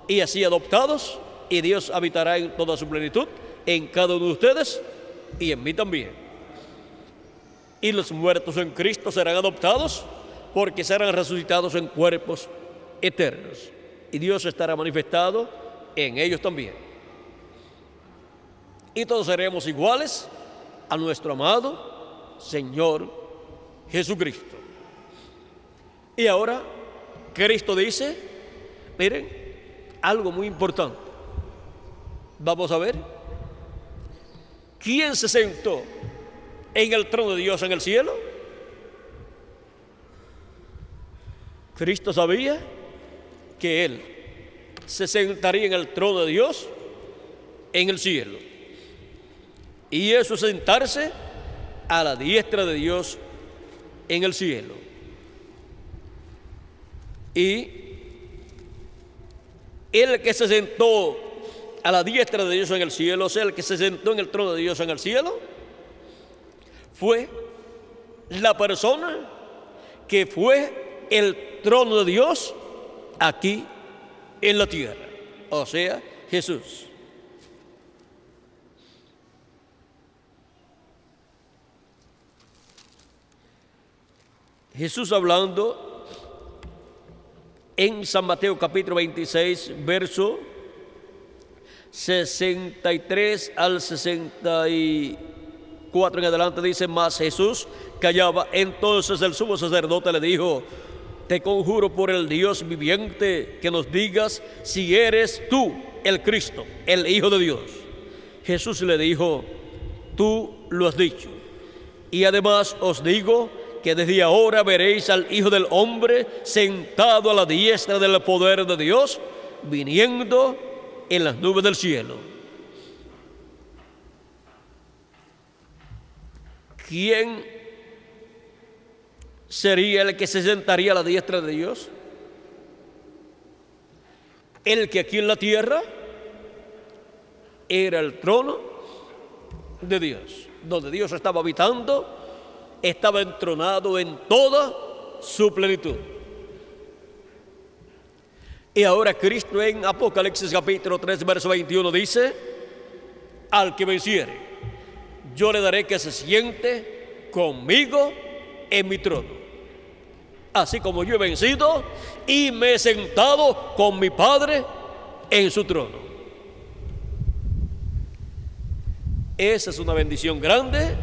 y así adoptados, y Dios habitará en toda su plenitud en cada uno de ustedes y en mí también. Y los muertos en Cristo serán adoptados porque serán resucitados en cuerpos eternos, y Dios estará manifestado en ellos también. Y todos seremos iguales a nuestro amado Señor Jesucristo. Y ahora Cristo dice, miren, algo muy importante. Vamos a ver, ¿quién se sentó en el trono de Dios en el cielo? Cristo sabía que Él se sentaría en el trono de Dios en el cielo, y eso, sentarse a la diestra de Dios en el cielo. Y el que se sentó a la diestra de Dios en el cielo, o sea, el que se sentó en el trono de Dios en el cielo, fue la persona que fue el trono de Dios aquí en la tierra, o sea, Jesús. Jesús, hablando en San Mateo capítulo 26, verso 63 al 64 en adelante, dice: mas Jesús callaba. Entonces el sumo sacerdote le dijo: te conjuro por el Dios viviente que nos digas si eres tú el Cristo, el Hijo de Dios. Jesús le dijo: tú lo has dicho. Y además os digo que desde ahora veréis al Hijo del Hombre sentado a la diestra del poder de Dios, viniendo en las nubes del cielo. ¿Quién sería el que se sentaría a la diestra de Dios? El que aquí en la tierra era el trono de Dios, donde Dios estaba habitando, estaba entronado en toda su plenitud. Y ahora Cristo en Apocalipsis capítulo 3, verso 21 dice: al que venciere, yo le daré que se siente conmigo en mi trono, así como yo he vencido y me he sentado con mi Padre en su trono. Esa es una bendición grande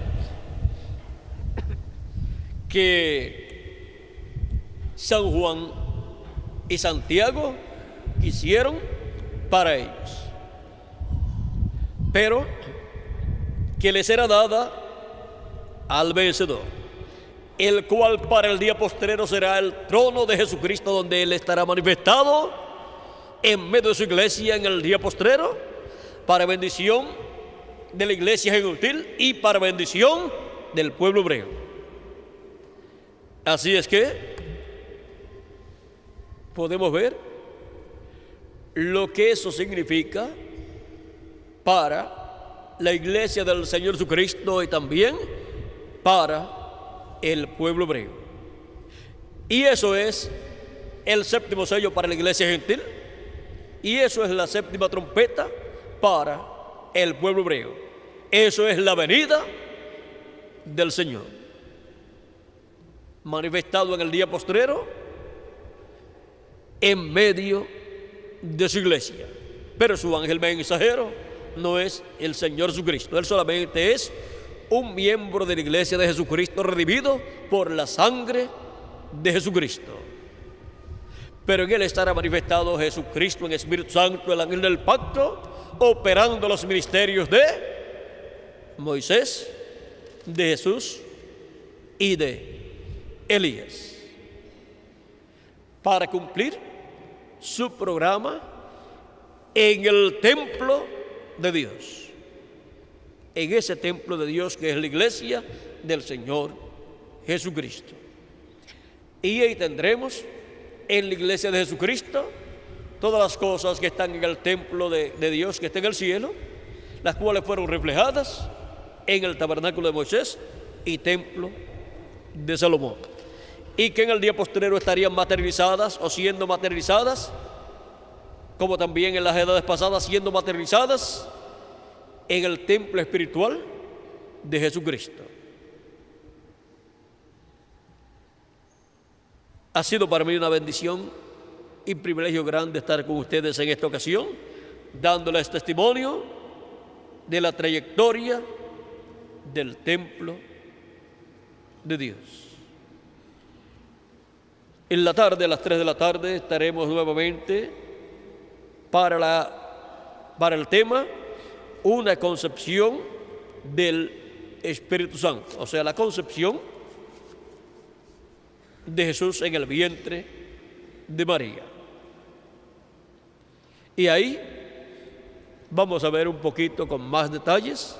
que San Juan y Santiago hicieron para ellos, pero que les era dada al vencedor, el cual para el día postrero será el trono de Jesucristo, donde Él estará manifestado en medio de su iglesia en el día postrero, para bendición de la iglesia gentil y para bendición del pueblo hebreo. Así es que podemos ver lo que eso significa para la iglesia del Señor Jesucristo y también para el pueblo hebreo. Y eso es el séptimo sello para la iglesia gentil, y eso es la séptima trompeta para el pueblo hebreo. Eso es la venida del Señor, manifestado en el día postrero en medio de su iglesia. Pero su ángel mensajero no es el Señor Jesucristo. Él solamente es un miembro de la iglesia de Jesucristo, redimido por la sangre de Jesucristo. Pero en Él estará manifestado Jesucristo en Espíritu Santo, el ángel del pacto, operando los ministerios de Moisés, de Jesús y de Elías, para cumplir su programa en el templo de Dios, en ese templo de Dios que es la iglesia del Señor Jesucristo. Y ahí tendremos en la iglesia de Jesucristo todas las cosas que están en el templo de Dios que está en el cielo, las cuales fueron reflejadas en el tabernáculo de Moisés y templo de Salomón, y que en el día posterior estarían materializadas o siendo materializadas, como también en las edades pasadas siendo materializadas en el templo espiritual de Jesucristo. Ha sido para mí una bendición y privilegio grande estar con ustedes en esta ocasión, dándoles testimonio de la trayectoria del templo de Dios. En la tarde, a las 3 de la tarde, estaremos nuevamente para el tema una concepción del Espíritu Santo, o sea, la concepción de Jesús en el vientre de María. Y ahí vamos a ver un poquito con más detalles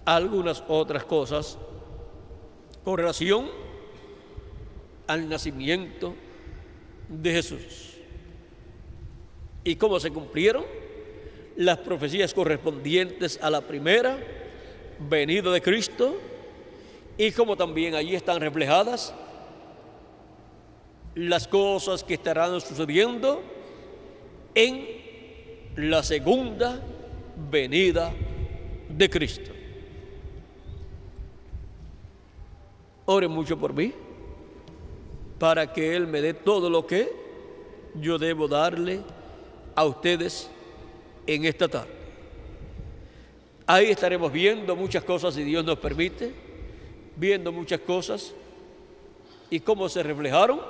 algunas otras cosas con relación al nacimiento de Jesús y cómo se cumplieron las profecías correspondientes a la primera venida de Cristo, y cómo también allí están reflejadas las cosas que estarán sucediendo en la segunda venida de Cristo. Oren mucho por mí, para que Él me dé todo lo que yo debo darle a ustedes en esta tarde. Ahí estaremos viendo muchas cosas, si Dios nos permite, viendo muchas cosas y cómo se reflejaron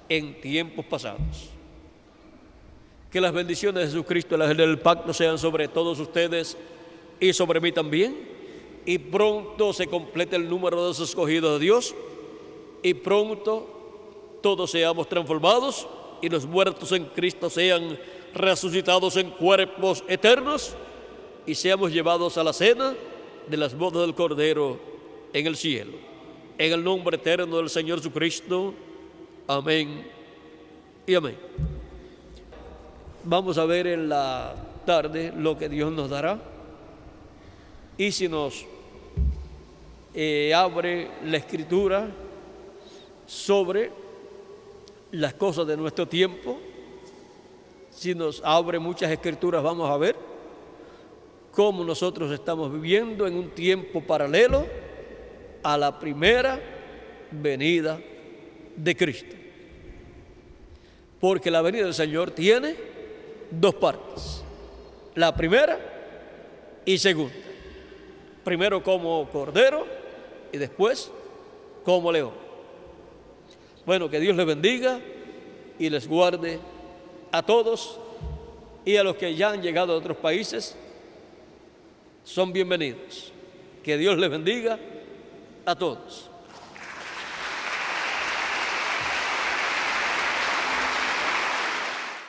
en tiempos pasados. Que las bendiciones de Jesucristo, las del pacto, sean sobre todos ustedes y sobre mí también, y pronto se complete el número de los escogidos de Dios, y pronto todos seamos transformados y los muertos en Cristo sean resucitados en cuerpos eternos y seamos llevados a la cena de las bodas del Cordero en el cielo. En el nombre eterno del Señor Jesucristo. Amén y amén. Vamos a ver en la tarde lo que Dios nos dará. Y si nos abre la Escritura sobre las cosas de nuestro tiempo, si nos abre muchas Escrituras, vamos a ver cómo nosotros estamos viviendo en un tiempo paralelo a la primera venida de Cristo. Porque la venida del Señor tiene dos partes, la primera y segunda. Primero como cordero y después como león. Bueno, que Dios les bendiga y les guarde a todos, y a los que ya han llegado a otros países son bienvenidos. Que Dios les bendiga a todos.